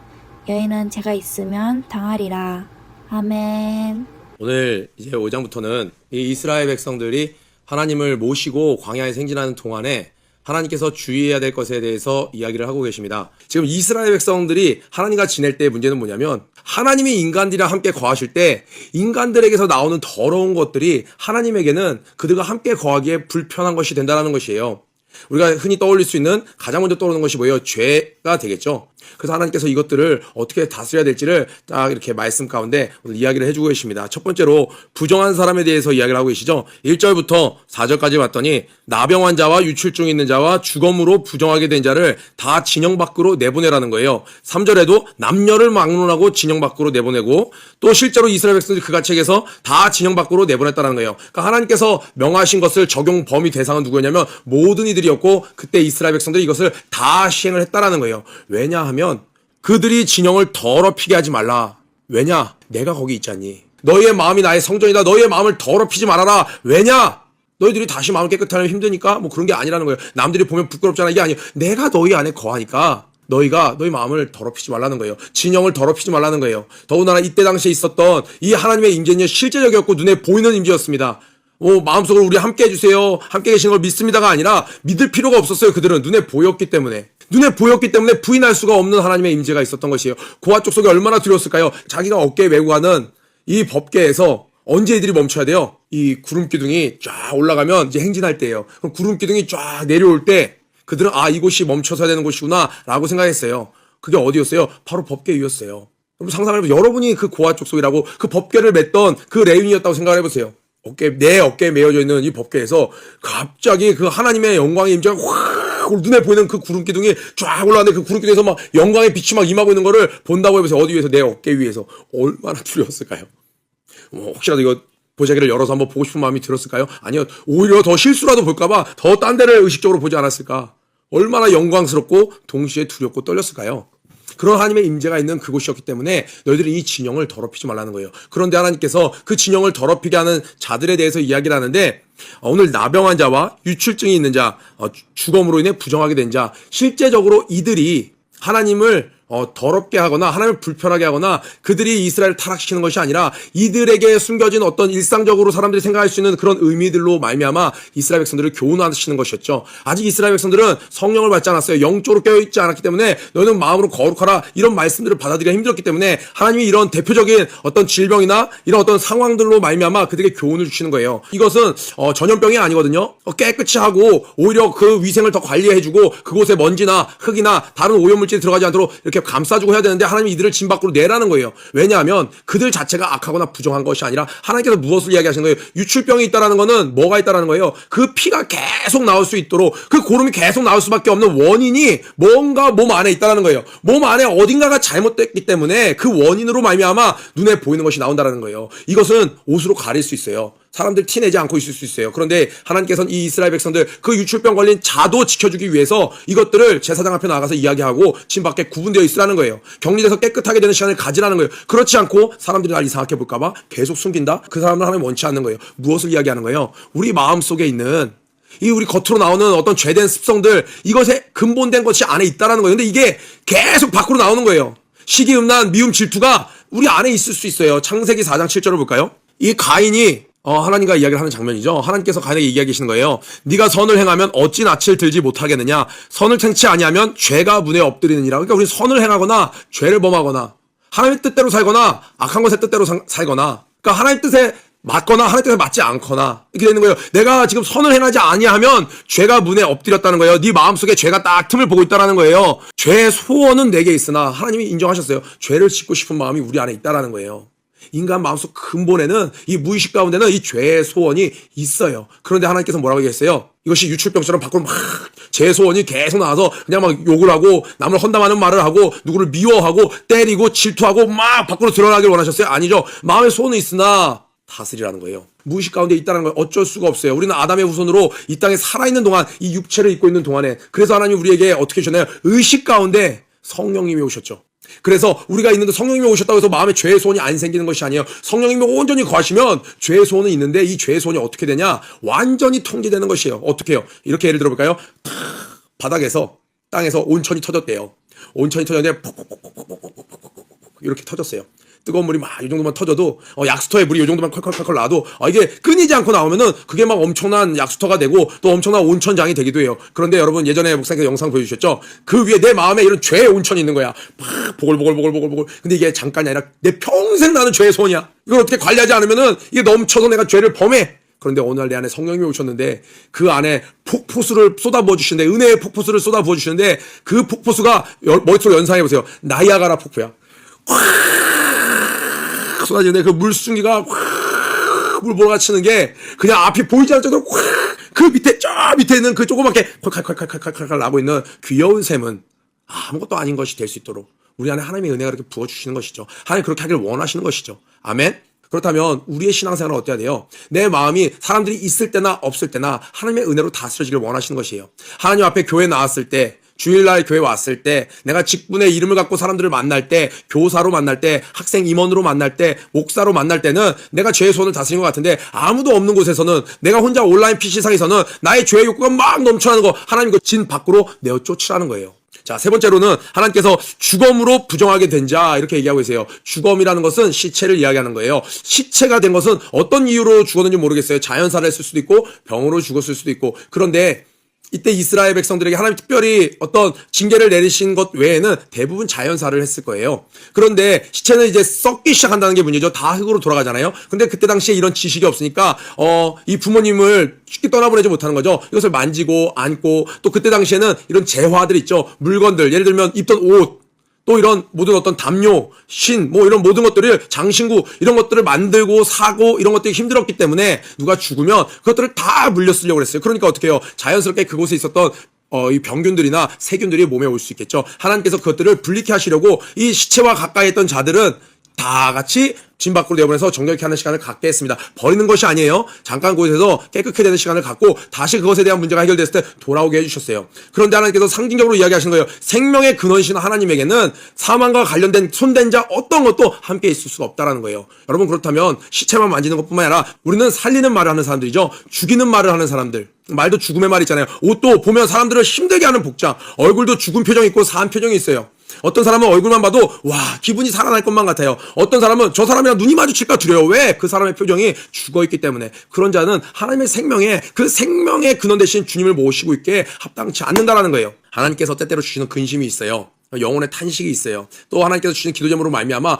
여인은 죄가 있으면 당하리라. 아멘. 오늘 이제 5장부터는 이 이스라엘 백성들이 하나님을 모시고 광야에 생진하는 동안에 하나님께서 주의해야 될 것에 대해서 이야기를 하고 계십니다. 지금 이스라엘 백성들이 하나님과 지낼 때의 문제는 뭐냐면 하나님이 인간들이랑 함께 거하실 때 인간들에게서 나오는 더러운 것들이 하나님에게는 그들과 함께 거하기에 불편한 것이 된다는 것이에요. 우리가 흔히 떠올릴 수 있는 가장 먼저 떠오르는 것이 뭐예요? 죄가 되겠죠. 그래서 하나님께서 이것들을 어떻게 다스려야 될지를 딱 이렇게 말씀 가운데 오늘 이야기를 해주고 계십니다. 첫 번째로 부정한 사람에 대해서 이야기를 하고 계시죠. 1절부터 4절까지 봤더니 나병환 자와 유출증 있는 자와 주검으로 부정하게 된 자를 다 진영 밖으로 내보내라는 거예요. 3절에도 남녀를 막론하고 진영 밖으로 내보내고 또 실제로 이스라엘 백성들이 그 가책에서 다 진영 밖으로 내보냈다는 거예요. 그러니까 하나님께서 명하신 것을 적용 범위 대상은 누구였냐면 모든 이들이었고 그때 이스라엘 백성들이 이것을 다 시행을 했다라는 거예요. 왜냐하면 그들이 진영을 더럽히게 하지 말라. 왜냐? 내가 거기 있잖니. 너희의 마음이 나의 성전이다. 너희의 마음을 더럽히지 말아라. 왜냐? 너희들이 다시 마음을 깨끗하게 하면 힘드니까 뭐 그런 게 아니라는 거예요. 남들이 보면 부끄럽잖아. 이게 아니에요. 내가 너희 안에 거하니까 너희가 너희 마음을 더럽히지 말라는 거예요. 진영을 더럽히지 말라는 거예요. 더군다나 이때 당시에 있었던 이 하나님의 임재는 실제적이었고 눈에 보이는 임재였습니다. 마음속으로 우리 함께 해주세요. 함께 계시는 걸 믿습니다가 아니라 믿을 필요가 없었어요. 그들은 눈에 보였기 때문에. 눈에 보였기 때문에 부인할 수가 없는 하나님의 임재가 있었던 것이에요. 고아 족속이 얼마나 두려웠을까요? 자기가 어깨에 메고 가는 이 법궤에서 언제 이들이 멈춰야 돼요? 이 구름 기둥이 쫙 올라가면 이제 행진할 때예요. 그럼 구름 기둥이 쫙 내려올 때 그들은 이곳이 멈춰서야 되는 곳이구나 라고 생각했어요. 그게 어디였어요? 바로 법궤 위였어요. 여러분 상상해보세요. 여러분이 그 고아 족속이라고 그 법궤를 맸던 그 레윈이었다고 생각을 해보세요. 내 어깨에 메어져 있는 이 법궤에서 갑자기 그 하나님의 영광의 임재가 확 눈에 보이는 그 구름 기둥이 쫙 올라왔는데 그 구름 기둥에서 막 영광의 빛이 막 임하고 있는 거를 본다고 해보세요. 어디 위에서? 내 어깨 위에서. 얼마나 두려웠을까요? 혹시라도 이거 보자기를 열어서 한번 보고 싶은 마음이 들었을까요? 아니요. 오히려 더 실수라도 볼까봐 더 딴 데를 의식적으로 보지 않았을까? 얼마나 영광스럽고 동시에 두렵고 떨렸을까요? 그런 하나님의 임재가 있는 그곳이었기 때문에 너희들이 이 진영을 더럽히지 말라는 거예요. 그런데 하나님께서 그 진영을 더럽히게 하는 자들에 대해서 이야기를 하는데 오늘 나병환 자와 유출증이 있는 자, 주검으로 인해 부정하게 된 자, 실제적으로 이들이 하나님을 더럽게 하거나 하나님을 불편하게 하거나 그들이 이스라엘을 타락시키는 것이 아니라 이들에게 숨겨진 어떤 일상적으로 사람들이 생각할 수 있는 그런 의미들로 말미암아 이스라엘 백성들을 교훈하시는 것이었죠. 아직 이스라엘 백성들은 성령을 받지 않았어요. 영적으로 깨어있지 않았기 때문에 너희는 마음으로 거룩하라 이런 말씀들을 받아들이기가 힘들었기 때문에 하나님이 이런 대표적인 어떤 질병이나 이런 어떤 상황들로 말미암아 그들에게 교훈을 주시는 거예요. 이것은 전염병이 아니거든요. 깨끗이 하고 오히려 그 위생을 더 관리해주고 그곳에 먼지나 흙이나 다른 오염물질이 들어가지 않도록 이렇게 감싸주고 해야 되는데 하나님이 이들을 진 밖으로 내라는 거예요. 왜냐하면 그들 자체가 악하거나 부정한 것이 아니라 하나님께서 무엇을 이야기하시는 거예요? 유출병이 있다라는 거는 뭐가 있다라는 거예요? 그 피가 계속 나올 수 있도록 그 고름이 계속 나올 수밖에 없는 원인이 뭔가 몸 안에 있다라는 거예요. 몸 안에 어딘가가 잘못됐기 때문에 그 원인으로 말미암아 눈에 보이는 것이 나온다라는 거예요. 이것은 옷으로 가릴 수 있어요. 사람들 티내지 않고 있을 수 있어요. 그런데 하나님께서는 이 이스라엘 백성들 그 유출병 걸린 자도 지켜주기 위해서 이것들을 제사장 앞에 나가서 이야기하고 진 밖에 구분되어 있으라는 거예요. 격리돼서 깨끗하게 되는 시간을 가지라는 거예요. 그렇지 않고 사람들이 날 이상하게 볼까봐 계속 숨긴다? 그 사람은 하나님 원치 않는 거예요. 무엇을 이야기하는 거예요? 우리 마음속에 있는 이 우리 겉으로 나오는 어떤 죄된 습성들 이것에 근본된 것이 안에 있다라는 거예요. 근데 이게 계속 밖으로 나오는 거예요. 시기, 음란, 미움, 질투가 우리 안에 있을 수 있어요. 창세기 4장 7절을 볼까요? 이 가인이 하나님과 이야기를 하는 장면이죠. 하나님께서 가인에게 이야기하시는 거예요. 네가 선을 행하면 어찌 낯을 들지 못하겠느냐. 선을 행치 아니하면 죄가 문에 엎드리느니라. 그러니까 우리 선을 행하거나 죄를 범하거나 하나님의 뜻대로 살거나 악한 것의 뜻대로 살거나 그러니까 하나님 뜻에 맞거나 하나님 뜻에 맞지 않거나 이렇게 되는 거예요. 내가 지금 선을 행하지 아니하면 죄가 문에 엎드렸다는 거예요. 네 마음속에 죄가 딱 틈을 보고 있다는 거예요. 죄의 소원은 내게 있으나 하나님이 인정하셨어요. 죄를 짓고 싶은 마음이 우리 안에 있다는 거예요. 인간 마음속 근본에는 이 무의식 가운데는 이 죄의 소원이 있어요. 그런데 하나님께서 뭐라고 얘기했어요? 이것이 유출병처럼 밖으로 막 죄의 소원이 계속 나와서 그냥 막 욕을 하고 남을 헌담하는 말을 하고 누구를 미워하고 때리고 질투하고 막 밖으로 드러나길 원하셨어요? 아니죠. 마음의 소원은 있으나 다스리라는 거예요. 무의식 가운데 있다는 걸 어쩔 수가 없어요. 우리는 아담의 후손으로 이 땅에 살아있는 동안 이 육체를 입고 있는 동안에 그래서 하나님 우리에게 어떻게 주셨나요? 의식 가운데 성령님이 오셨죠. 그래서 우리가 있는데 성령님이 오셨다고 해서 마음에 죄의 소원이 안 생기는 것이 아니에요. 성령님이 온전히 거하시면 죄의 소원은 있는데 이 죄의 소원이 어떻게 되냐? 완전히 통제되는 것이에요. 어떻게 해요? 이렇게 예를 들어볼까요? 바닥에서 땅에서 온천이 터졌대요. 온천이 터졌는데 이렇게 터졌어요. 뜨거운 물이 막 이 정도만 터져도 약수터에 물이 이 정도만 컬컬컬컬 나도 이게 끊이지 않고 나오면은 그게 막 엄청난 약수터가 되고 또 엄청난 온천장이 되기도 해요. 그런데 여러분 예전에 목사님께서 영상 보여주셨죠? 그 위에 내 마음에 이런 죄의 온천이 있는 거야. 막 보글보글보글보글. 근데 이게 잠깐이 아니라 내 평생 나는 죄의 손이야. 이걸 어떻게 관리하지 않으면은 이게 넘쳐서 내가 죄를 범해. 그런데 어느 날 내 안에 성령님이 오셨는데 그 안에 폭포수를 쏟아부어 주시는데 은혜의 폭포수를 쏟아부어 주시는데 그 폭포수가 머릿속으로 연상해 보세요. 나이아가라 폭포야. 확 쏟아지는데 그 물순기가 확 물 몰아치는 게 그냥 앞이 보이지 않을 정도로 확 그 밑에 저 밑에 있는 그 조그맣게 칼칼칼칼칼칼 나고 있는 귀여운 샘은 아무것도 아닌 것이 될 수 있도록 우리 안에 하나님의 은혜가 그렇게 부어주시는 것이죠. 하나님 그렇게 하기를 원하시는 것이죠. 아멘. 그렇다면 우리의 신앙생활은 어때야 돼요? 내 마음이 사람들이 있을 때나 없을 때나 하나님의 은혜로 다스려지길 원하시는 것이에요. 하나님 앞에 교회 나왔을 때, 주일날 교회 왔을 때, 내가 직분의 이름을 갖고 사람들을 만날 때, 교사로 만날 때, 학생 임원으로 만날 때, 목사로 만날 때는 내가 죄의 손을 다스리는 것 같은데 아무도 없는 곳에서는 내가 혼자 온라인 PC상에서는 나의 죄의 욕구가 막 넘쳐나는 거 하나님 그 진 밖으로 내어 쫓으라는 거예요. 자, 세 번째로는 하나님께서 죽음으로 부정하게 된 자 이렇게 얘기하고 계세요. 죽음이라는 것은 시체를 이야기하는 거예요. 시체가 된 것은 어떤 이유로 죽었는지 모르겠어요. 자연사를 했을 수도 있고 병으로 죽었을 수도 있고. 그런데 이때 이스라엘 백성들에게 하나님 특별히 어떤 징계를 내리신 것 외에는 대부분 자연사를 했을 거예요. 그런데 시체는 이제 썩기 시작한다는 게 문제죠. 다 흙으로 돌아가잖아요. 근데 그때 당시에 이런 지식이 없으니까 이 부모님을 쉽게 떠나보내지 못하는 거죠. 이것을 만지고 안고 또 그때 당시에는 이런 재화들 있죠. 물건들 예를 들면 입던 옷 또 이런 모든 어떤 담요, 신, 뭐 이런 모든 것들을 장신구 이런 것들을 만들고 사고 이런 것들이 힘들었기 때문에 누가 죽으면 그것들을 다 물려 쓰려고 했어요. 그러니까 어떻게 해요? 자연스럽게 그곳에 있었던 이 병균들이나 세균들이 몸에 올 수 있겠죠. 하나님께서 그것들을 분리케 하시려고 이 시체와 가까이 있던 자들은 다 같이 진 밖으로 내보내서 정결케 하는 시간을 갖게 했습니다. 버리는 것이 아니에요. 잠깐 그곳에서 깨끗게 되는 시간을 갖고 다시 그것에 대한 문제가 해결됐을 때 돌아오게 해주셨어요. 그런데 하나님께서 상징적으로 이야기하시는 거예요. 생명의 근원이신 하나님에게는 사망과 관련된 손댄 자 어떤 것도 함께 있을 수가 없다라는 거예요. 여러분 그렇다면 시체만 만지는 것뿐만 아니라 우리는 살리는 말을 하는 사람들이죠. 죽이는 말을 하는 사람들. 말도 죽음의 말 있잖아요. 옷도 보면 사람들을 힘들게 하는 복장. 얼굴도 죽은 표정이 있고 사한 표정이 있어요. 어떤 사람은 얼굴만 봐도 와 기분이 살아날 것만 같아요. 어떤 사람은 저 사람이랑 눈이 마주칠까 두려워. 왜? 그 사람의 표정이 죽어있기 때문에. 그런 자는 하나님의 생명에 그 생명의 근원 되신 주님을 모시고 있게 합당치 않는다라는 거예요. 하나님께서 때때로 주시는 근심이 있어요. 영혼의 탄식이 있어요. 또 하나님께서 주시는 기도 제목으로 말미암아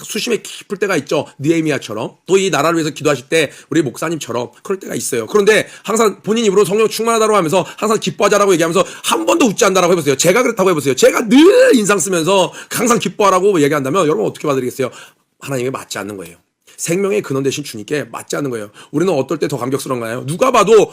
수심에 깊을 때가 있죠. 느헤미야처럼. 또 이 나라를 위해서 기도하실 때 우리 목사님처럼 그럴 때가 있어요. 그런데 항상 본인 입으로 성령 충만하다고 하면서 항상 기뻐하자라고 얘기하면서 한 번도 웃지 않는다라고 해보세요. 제가 그렇다고 해보세요. 제가 늘 인상 쓰면서 항상 기뻐하라고 얘기한다면 여러분 어떻게 받아들이겠어요? 하나님에 맞지 않는 거예요. 생명의 근원 되신 주님께 맞지 않는 거예요. 우리는 어떨 때 더 감격스러운가요? 누가 봐도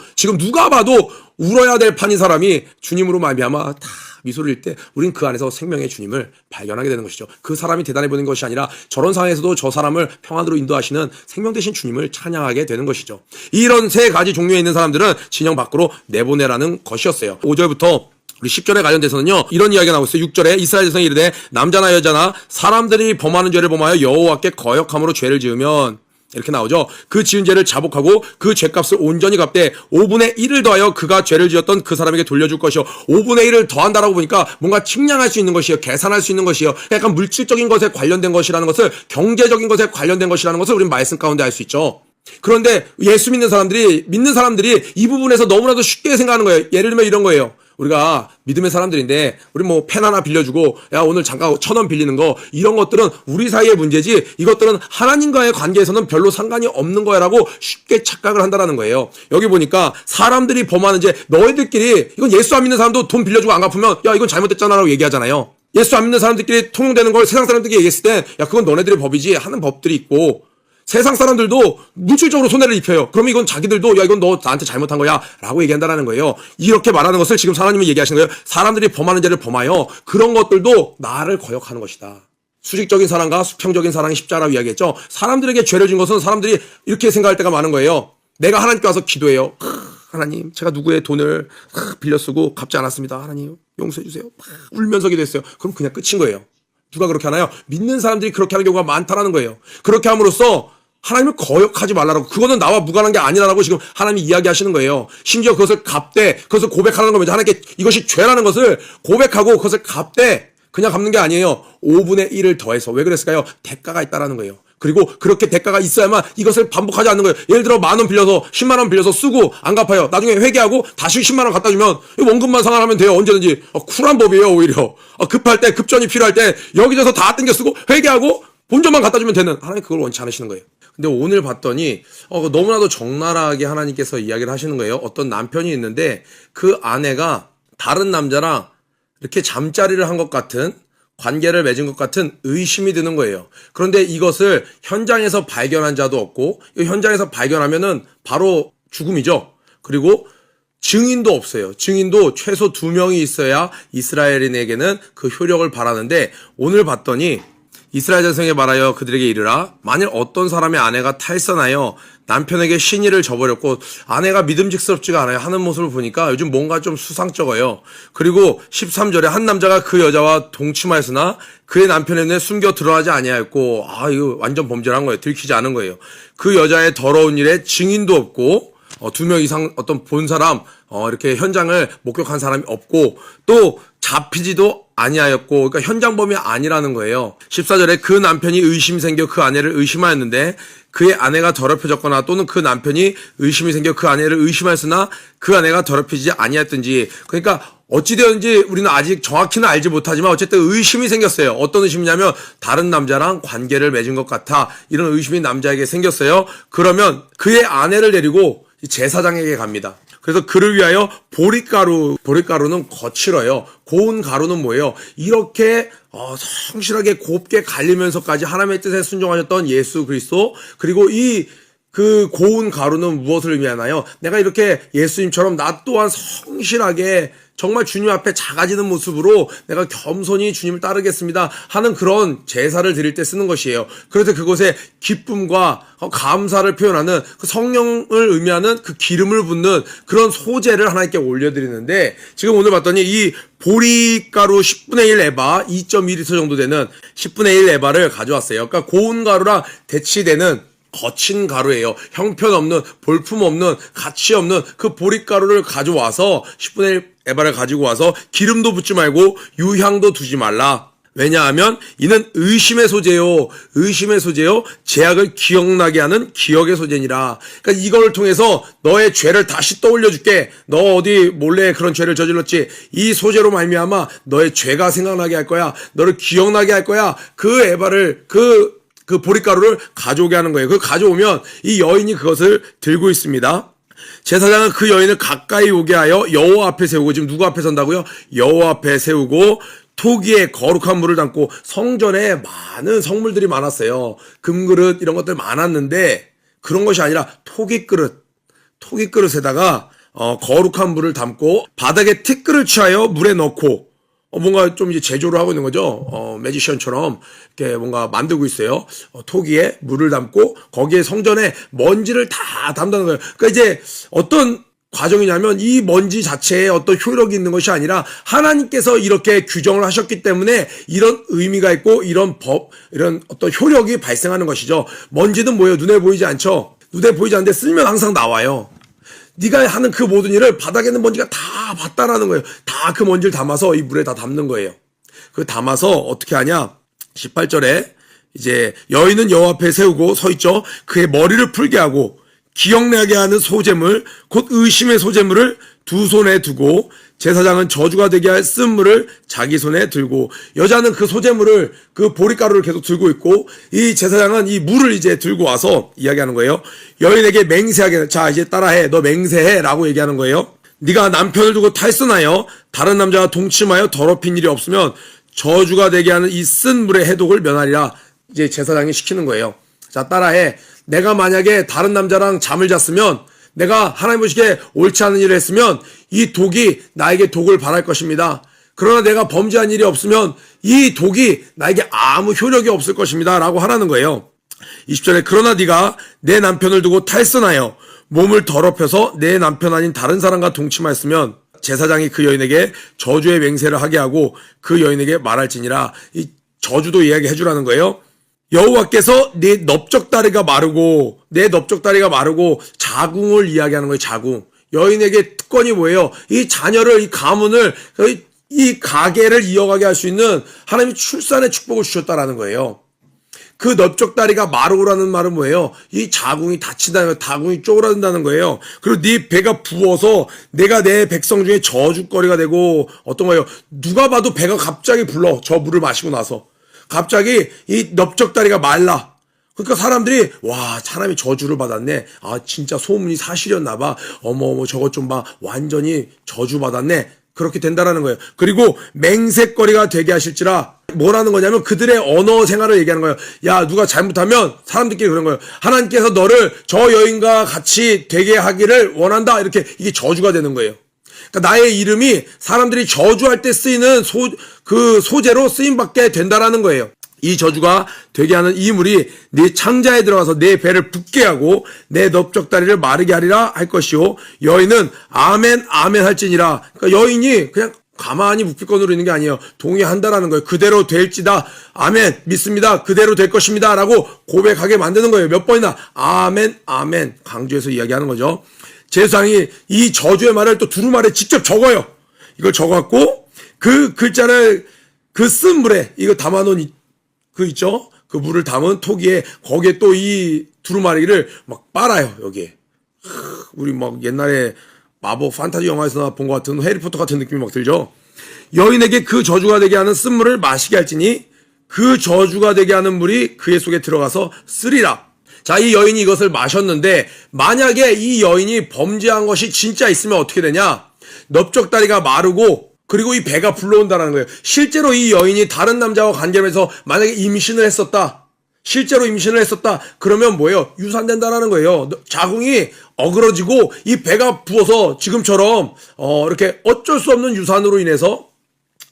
울어야 될 판인 사람이 주님으로 말미암아 다 미소를 일 때 우린 그 안에서 생명의 주님을 발견하게 되는 것이죠. 그 사람이 대단해 보이는 것이 아니라 저런 상황에서도 저 사람을 평안으로 인도하시는 생명 되신 주님을 찬양하게 되는 것이죠. 이런 세 가지 종류에 있는 사람들은 진영 밖으로 내보내라는 것이었어요. 5절부터 우리 10절에 관련돼서는요 이런 이야기가 나오고 있어요. 6절에 이스라엘 자손이 이르되 남자나 여자나 사람들이 범하는 죄를 범하여 여호와께 거역함으로 죄를 지으면 이렇게 나오죠. 그 지은 죄를 자복하고 그 죄값을 온전히 갚되 5분의 1을 더하여 그가 죄를 지었던 그 사람에게 돌려줄 것이요. 5분의 1을 더한다라고 보니까 뭔가 측량할 수 있는 것이요. 계산할 수 있는 것이요. 약간 물질적인 것에 관련된 것이라는 것을 경제적인 것에 관련된 것이라는 것을 우리는 말씀 가운데 알 수 있죠. 그런데 예수 믿는 사람들이 이 부분에서 너무나도 쉽게 생각하는 거예요. 예를 들면 이런 거예요. 우리가 믿음의 사람들인데 우리 뭐 펜 하나 빌려주고 야 오늘 잠깐 1,000원 빌리는 거 이런 것들은 우리 사이의 문제지 이것들은 하나님과의 관계에서는 별로 상관이 없는 거야라고 쉽게 착각을 한다라는 거예요. 여기 보니까 사람들이 범하는 죄 너희들끼리 이건 예수 안 믿는 사람도 돈 빌려주고 안 갚으면 야 이건 잘못됐잖아라고 얘기하잖아요. 예수 안 믿는 사람들끼리 통용되는 걸 세상 사람들끼리 얘기했을 때 야 그건 너네들의 법이지 하는 법들이 있고 세상 사람들도 물질적으로 손해를 입혀요. 그러면 이건 자기들도 야 이건 너 나한테 잘못한 거야 라고 얘기한다라는 거예요. 이렇게 말하는 것을 지금 하나님이 얘기하시는 거예요. 사람들이 범하는 죄를 범하여 그런 것들도 나를 거역하는 것이다. 수직적인 사랑과 수평적인 사랑이 십자라고 이야기했죠. 사람들에게 죄를 진 것은 사람들이 이렇게 생각할 때가 많은 거예요. 내가 하나님께 와서 기도해요. 하나님 제가 누구의 돈을 빌려 쓰고 갚지 않았습니다. 하나님 용서해 주세요. 울면서 기도했어요. 그럼 그냥 끝인 거예요. 누가 그렇게 하나요? 믿는 사람들이 그렇게 하는 경우가 많다라는 거예요. 그렇게 함으로써 하나님을 거역하지 말라고. 그거는 나와 무관한 게 아니라고 지금 하나님이 이야기하시는 거예요. 심지어 그것을 갚되 그것을 고백하는 겁니다. 하나님께 이것이 죄라는 것을 고백하고 그것을 갚되 그냥 갚는 게 아니에요. 5분의 1을 더해서. 왜 그랬을까요? 대가가 있다라는 거예요. 그리고 그렇게 대가가 있어야만 이것을 반복하지 않는 거예요. 예를 들어 10,000원 빌려서 10만 원 빌려서 쓰고 안 갚아요. 나중에 회개하고 다시 10만 원 갖다 주면 원금만 상환하면 돼요. 언제든지. 쿨한 법이에요. 오히려. 급할 때, 급전이 필요할 때 여기저기서 다 땡겨 쓰고 회개하고 본전만 갖다 주면 되는. 하나님 그걸 원치 않으시는 거예요. 근데 오늘 봤더니 너무나도 적나라하게 하나님께서 이야기를 하시는 거예요. 어떤 남편이 있는데 그 아내가 다른 남자랑 이렇게 잠자리를 한 것 같은, 관계를 맺은 것 같은 의심이 드는 거예요. 그런데 이것을 현장에서 발견한 자도 없고, 이 현장에서 발견하면은 바로 죽음이죠. 그리고 증인도 없어요. 증인도 최소 2명이 있어야 이스라엘인에게는 그 효력을 발하는데, 오늘 봤더니 이스라엘 자손에게 말하여 그들에게 이르라. 만일 어떤 사람의 아내가 탈선하여 남편에게 신의를 저버렸고 아내가 믿음직스럽지가 않아요. 하는 모습을 보니까 요즘 뭔가 좀 수상쩍어요. 그리고 13절에 한 남자가 그 여자와 동침하였으나 그의 남편의 눈에 숨겨 드러나지 아니하였고, 이거 완전 범죄를 한 거예요. 들키지 않은 거예요. 그 여자의 더러운 일에 증인도 없고 2명 이상 어떤 본 사람, 이렇게 현장을 목격한 사람이 없고, 또 잡히지도 아니하였고, 그러니까 현장범이 아니라는 거예요. 14절에 그 남편이 의심이 생겨 그 아내를 의심하였는데 그의 아내가 더럽혀졌거나 또는 그 남편이 의심이 생겨 그 아내를 의심하였으나 그 아내가 더럽히지 아니하였든지, 그러니까 어찌되었는지 우리는 아직 정확히는 알지 못하지만 어쨌든 의심이 생겼어요. 어떤 의심이냐면 다른 남자랑 관계를 맺은 것 같아. 이런 의심이 남자에게 생겼어요. 그러면 그의 아내를 데리고 제사장에게 갑니다. 그래서 그를 위하여 보릿가루는 거칠어요. 고운 가루는 뭐예요? 이렇게 성실하게 곱게 갈리면서까지 하나님의 뜻에 순종하셨던 예수 그리스도, 그리고 그 고운 가루는 무엇을 의미하나요? 내가 이렇게 예수님처럼 나 또한 성실하게 정말 주님 앞에 작아지는 모습으로 내가 겸손히 주님을 따르겠습니다 하는 그런 제사를 드릴 때 쓰는 것이에요. 그래서 그곳에 기쁨과 감사를 표현하는 그 성령을 의미하는 그 기름을 붓는 그런 소재를 하나님께 올려드리는데, 지금 오늘 봤더니 이 보리가루 10분의 1 에바 2.2리터 정도 되는 10분의 1 에바를 가져왔어요. 그러니까 고운 가루랑 대치되는 거친 가루예요. 형편없는, 볼품없는, 가치없는 그 보릿가루를 가져와서 10분의 1 에바를 가지고 와서 기름도 붓지 말고 유향도 두지 말라. 왜냐하면 이는 의심의 소재요. 의심의 소재요. 죄악을 기억나게 하는 기억의 소재니라. 그러니까 이걸 통해서 너의 죄를 다시 떠올려 줄게. 너 어디 몰래 그런 죄를 저질렀지. 이 소재로 말미암아 너의 죄가 생각나게 할 거야. 너를 기억나게 할 거야. 그 에바를 그 보릿가루를 가져오게 하는 거예요. 그 가져오면 이 여인이 그것을 들고 있습니다. 제사장은 그 여인을 가까이 오게 하여 여호와 앞에 세우고, 지금 누구 앞에 선다고요? 여호와 앞에 세우고 토기에 거룩한 물을 담고, 성전에 많은 성물들이 많았어요. 금그릇 이런 것들 많았는데 그런 것이 아니라 토기그릇에다가 거룩한 물을 담고 바닥에 티끌을 취하여 물에 넣고, 뭔가 좀 이제 제조를 하고 있는 거죠. 매지션처럼 이렇게 뭔가 만들고 있어요. 토기에 물을 담고 거기에 성전에 먼지를 다 담다는 거예요. 그러니까 이제 어떤 과정이냐면 이 먼지 자체에 어떤 효력이 있는 것이 아니라 하나님께서 이렇게 규정을 하셨기 때문에 이런 의미가 있고 이런 이런 어떤 효력이 발생하는 것이죠. 먼지는 뭐예요? 눈에 보이지 않죠? 눈에 보이지 않는데 쓸면 항상 나와요. 네가 하는 그 모든 일을 바닥에 있는 먼지가 다 봤다라는 거예요. 다 그 먼지를 담아서 이 물에 다 담는 거예요. 그 담아서 어떻게 하냐? 18절에 이제 여인은 여호와 앞에 세우고 서 있죠. 그의 머리를 풀게 하고 기억나게 하는 소재물, 곧 의심의 소재물을 두 손에 두고, 제사장은 저주가 되게 할 쓴물을 자기 손에 들고, 여자는 그 소재물을, 그 보릿가루를 계속 들고 있고, 이 제사장은 이 물을 이제 들고 와서 이야기하는 거예요. 여인에게 맹세하게, 자 이제 따라해, 너 맹세해 라고 얘기하는 거예요. 네가 남편을 두고 탈선하여 다른 남자와 동침하여 더럽힌 일이 없으면 저주가 되게 하는 이 쓴 물의 해독을 면하리라. 이제 제사장이 시키는 거예요. 자 따라해. 내가 만약에 다른 남자랑 잠을 잤으면, 내가 하나님 보시기에 옳지 않은 일을 했으면 이 독이 나에게 독을 발할 것입니다. 그러나 내가 범죄한 일이 없으면 이 독이 나에게 아무 효력이 없을 것입니다 라고 하라는 거예요. 20절에 그러나 네가 내 남편을 두고 탈선하여 몸을 더럽혀서 내 남편 아닌 다른 사람과 동침하였으면 제사장이 그 여인에게 저주의 맹세를 하게 하고 그 여인에게 말할지니라. 이 저주도 이야기해 주라는 거예요. 여호와께서 내 넓적다리가 마르고 자궁을 이야기하는 거예요. 자궁. 여인에게 특권이 뭐예요? 이 자녀를, 이 가문을 이 가계를 이어가게 할 수 있는 하나님이 출산의 축복을 주셨다라는 거예요. 그 넓적다리가 마르고라는 말은 뭐예요? 이 자궁이 닫힌다는 거예요. 자궁이 쪼그라든다는 거예요. 그리고 네 배가 부어서 내가 내 백성 중에 저주거리가 되고 어떤 거예요? 누가 봐도 배가 갑자기 불러. 저 물을 마시고 나서. 갑자기 이 넓적다리가 말라. 그러니까 사람들이 와 하나님이 저주를 받았네. 아 진짜 소문이 사실이었나 봐. 어머 저것 좀 봐. 완전히 저주 받았네. 그렇게 된다라는 거예요. 그리고 맹세거리가 되게 하실지라 뭐라는 거냐면 그들의 언어 생활을 얘기하는 거예요. 야 누가 잘못하면 사람들끼리 그런 거예요. 하나님께서 너를 저 여인과 같이 되게 하기를 원한다. 이렇게 이게 저주가 되는 거예요. 그러니까 나의 이름이 사람들이 저주할 때 쓰이는 그 소재로 쓰임받게 된다라는 거예요. 이 저주가 되게 하는 이 물이 네 창자에 들어가서 내 배를 붓게 하고 내 넓적다리를 마르게 하리라 할 것이요 여인은 아멘 아멘 할지니라. 그러니까 여인이 그냥 가만히 묵비권으로 있는 게 아니에요. 동의한다라는 거예요. 그대로 될지다. 아멘 믿습니다. 그대로 될 것입니다. 라고 고백하게 만드는 거예요. 몇 번이나 아멘 아멘 강조해서 이야기하는 거죠. 제사장이 이 저주의 말을 또 두루마리에 직접 적어요. 이걸 적어갖고 그 글자를 그 쓴 물에 이거 담아놓은 그 있죠? 그 물을 담은 토기에 거기에 또 이 두루마리를 막 빨아요, 여기에. 우리 막 옛날에 마법 판타지 영화에서 본 것 같은 해리포터 같은 느낌이 막 들죠? 여인에게 그 저주가 되게 하는 쓴물을 마시게 할지니 그 저주가 되게 하는 물이 그의 속에 들어가서 쓰리라. 자, 이 여인이 이것을 마셨는데 만약에 이 여인이 범죄한 것이 진짜 있으면 어떻게 되냐? 넓적다리가 마르고 그리고 이 배가 불러온다는 거예요. 실제로 이 여인이 다른 남자와 관계하면서 만약에 임신을 했었다. 실제로 임신을 했었다. 그러면 뭐예요? 유산된다라는 거예요. 자궁이 어그러지고 이 배가 부어서 지금처럼 이렇게 어쩔 수 없는 유산으로 인해서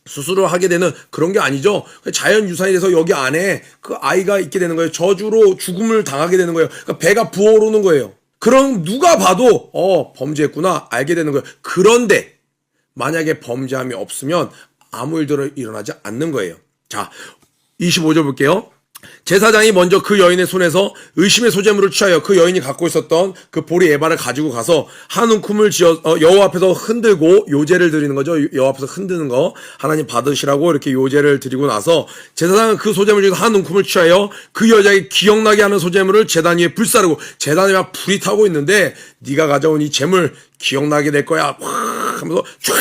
수술을 하게 되는 그런 게 아니죠. 자연 유산이 돼서 여기 안에 그 아이가 있게 되는 거예요. 저주로 죽음을 당하게 되는 거예요. 그러니까 배가 부어오르는 거예요. 그럼 누가 봐도 범죄했구나 알게 되는 거예요. 그런데 만약에 범죄함이 없으면 아무 일도 일어나지 않는 거예요. 자, 25절 볼게요. 제사장이 먼저 그 여인의 손에서 의심의 소재물을 취하여 그 여인이 갖고 있었던 그 보리 에바를 가지고 가서 한 움큼을 지어 여호와 앞에서 흔들고 요제를 드리는 거죠. 여호와 앞에서 흔드는 거 하나님 받으시라고 이렇게 요제를 드리고 나서 제사장은 그 소재물 중에서 한 움큼을 취하여 그 여자에게 기억나게 하는 소재물을 제단 위에 불사르고 제단에 막 불이 타고 있는데 네가 가져온 이 재물 기억나게 될 거야 확 하면서 쫙